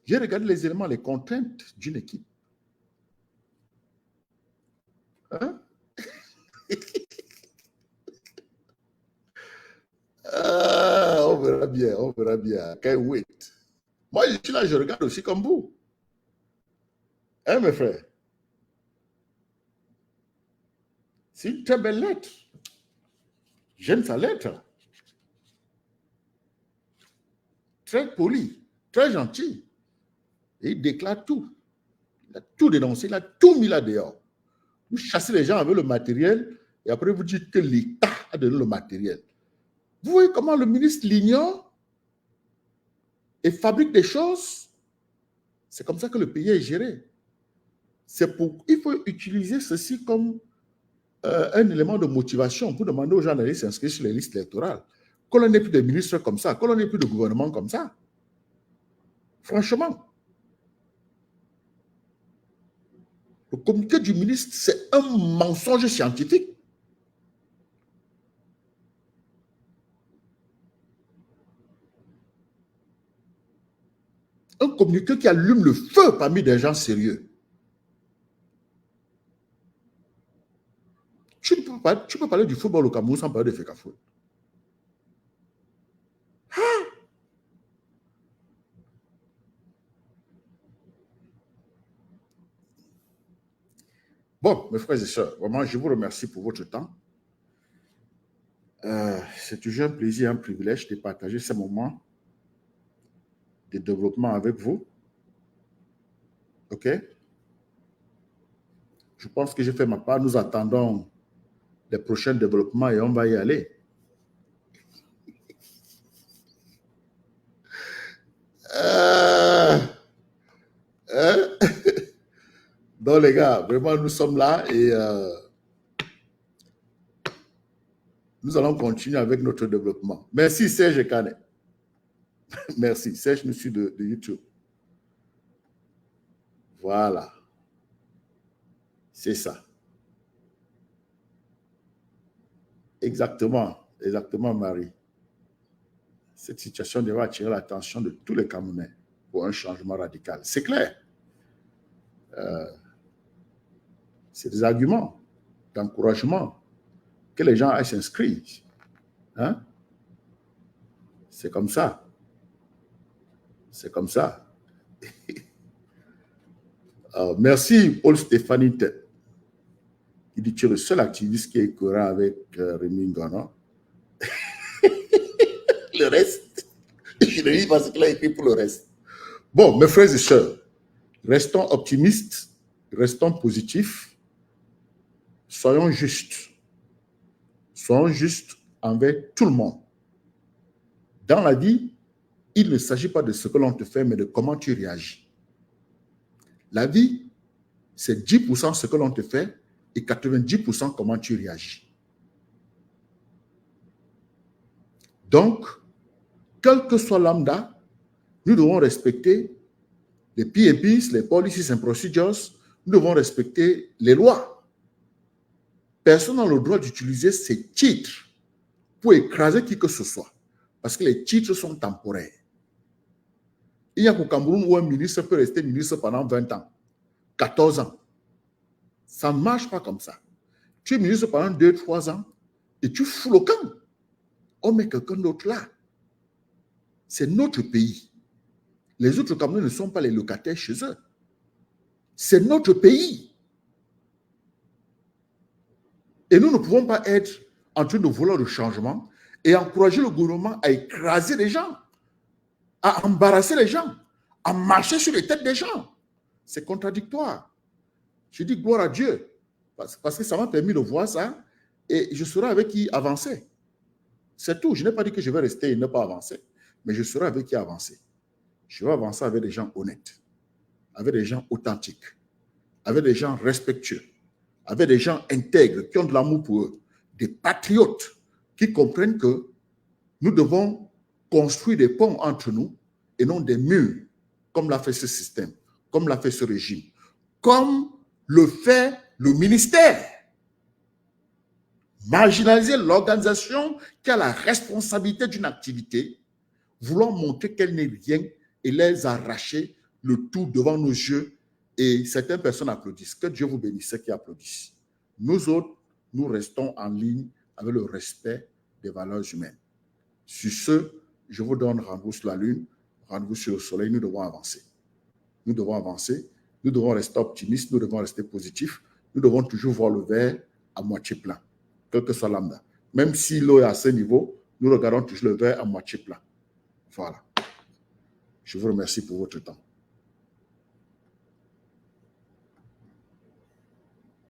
J'ai regardé les éléments, les contraintes d'une équipe. Hein? On verra bien, on verra bien. Can't wait. Moi, je suis là, je regarde aussi comme vous. Hein, mes frères? C'est une très belle lettre. J'aime sa lettre. Très poli, très gentil. Et il déclare tout. Il a tout dénoncé, il a tout mis là dehors. Vous chassez les gens avec le matériel et après vous dites que l'État a donné le matériel. Vous voyez comment le ministre l'ignore et fabrique des choses? C'est comme ça que le pays est géré. Il faut utiliser ceci comme un élément de motivation pour demander aux gens d'aller s'inscrire sur les listes électorales. Que l'on n'ait plus de ministres comme ça, que l'on n'ait plus de gouvernement comme ça. Franchement. Le communiqué du ministre, c'est un mensonge scientifique. Un communiqué qui allume le feu parmi des gens sérieux. Tu peux parler du football au Cameroun sans parler de Fecafoot. Bon, mes frères et sœurs, vraiment, je vous remercie pour votre temps. C'est toujours un plaisir, un privilège de partager ces moments de développement avec vous. OK? Je pense que j'ai fait ma part. Nous attendons les prochains développements et on va y aller. Donc, les gars, vraiment, nous sommes là et nous allons continuer avec notre développement. Merci, Serge Kane. Merci. Serge, nous suit de YouTube. Voilà. C'est ça. Exactement. Exactement, Marie. Cette situation devrait attirer l'attention de tous les Camerounais pour un changement radical. C'est clair. C'est des arguments d'encouragement que les gens aillent s'inscrire. Hein? C'est comme ça. C'est comme ça. Merci, Paul Stéphanie Tête. Il dit tu es le seul activiste qui est courant avec Rémi Ngana. Le reste, je le dis parce qu'il a écrit pour le reste. Bon, mes frères et sœurs, restons optimistes, restons positifs, soyons justes. Soyons justes envers tout le monde. Dans la vie, il ne s'agit pas de ce que l'on te fait, mais de comment tu réagis. La vie, c'est 10% ce que l'on te fait et 90% comment tu réagis. Donc, quel que soit lambda, nous devons respecter les PAPs, les policies and procedures, nous devons respecter les lois. Personne n'a le droit d'utiliser ces titres pour écraser qui que ce soit, parce que les titres sont temporaires. Il n'y a qu'au Cameroun où un ministre peut rester ministre pendant 20 ans, 14 ans. Ça ne marche pas comme ça. Tu es ministre pendant 2-3 ans et tu fous le camp. On met quelqu'un d'autre là. C'est notre pays. Les autres Camerounais ne sont pas les locataires chez eux. C'est notre pays. Et nous ne pouvons pas être en train de vouloir le changement et encourager le gouvernement à écraser les gens, à embarrasser les gens, à marcher sur les têtes des gens. C'est contradictoire. Je dis gloire à Dieu, parce que ça m'a permis de voir ça et je saurai avec qui avancer. C'est tout. Je n'ai pas dit que je vais rester et ne pas avancer, mais je saurai avec qui avancer. Je vais avancer avec des gens honnêtes, avec des gens authentiques, avec des gens respectueux, avec des gens intègres qui ont de l'amour pour eux, des patriotes qui comprennent que nous devons construire des ponts entre nous et non des murs, comme l'a fait ce système, comme l'a fait ce régime, comme le fait le ministère. Marginaliser l'organisation qui a la responsabilité d'une activité, vouloir montrer qu'elle n'est rien et les arracher le tout devant nos yeux. Et certaines personnes applaudissent. Que Dieu vous bénisse, ceux qui applaudissent. Nous autres, nous restons en ligne avec le respect des valeurs humaines. Sur ce, je vous donne rendez-vous sur la lune, rendez-vous sur le soleil. Nous devons avancer. Nous devons avancer. Nous devons rester optimistes. Nous devons rester positifs. Nous devons toujours voir le verre à moitié plein, quel que soit lambda. Même si l'eau est à ce niveau, nous regardons toujours le verre à moitié plein. Voilà. Je vous remercie pour votre temps.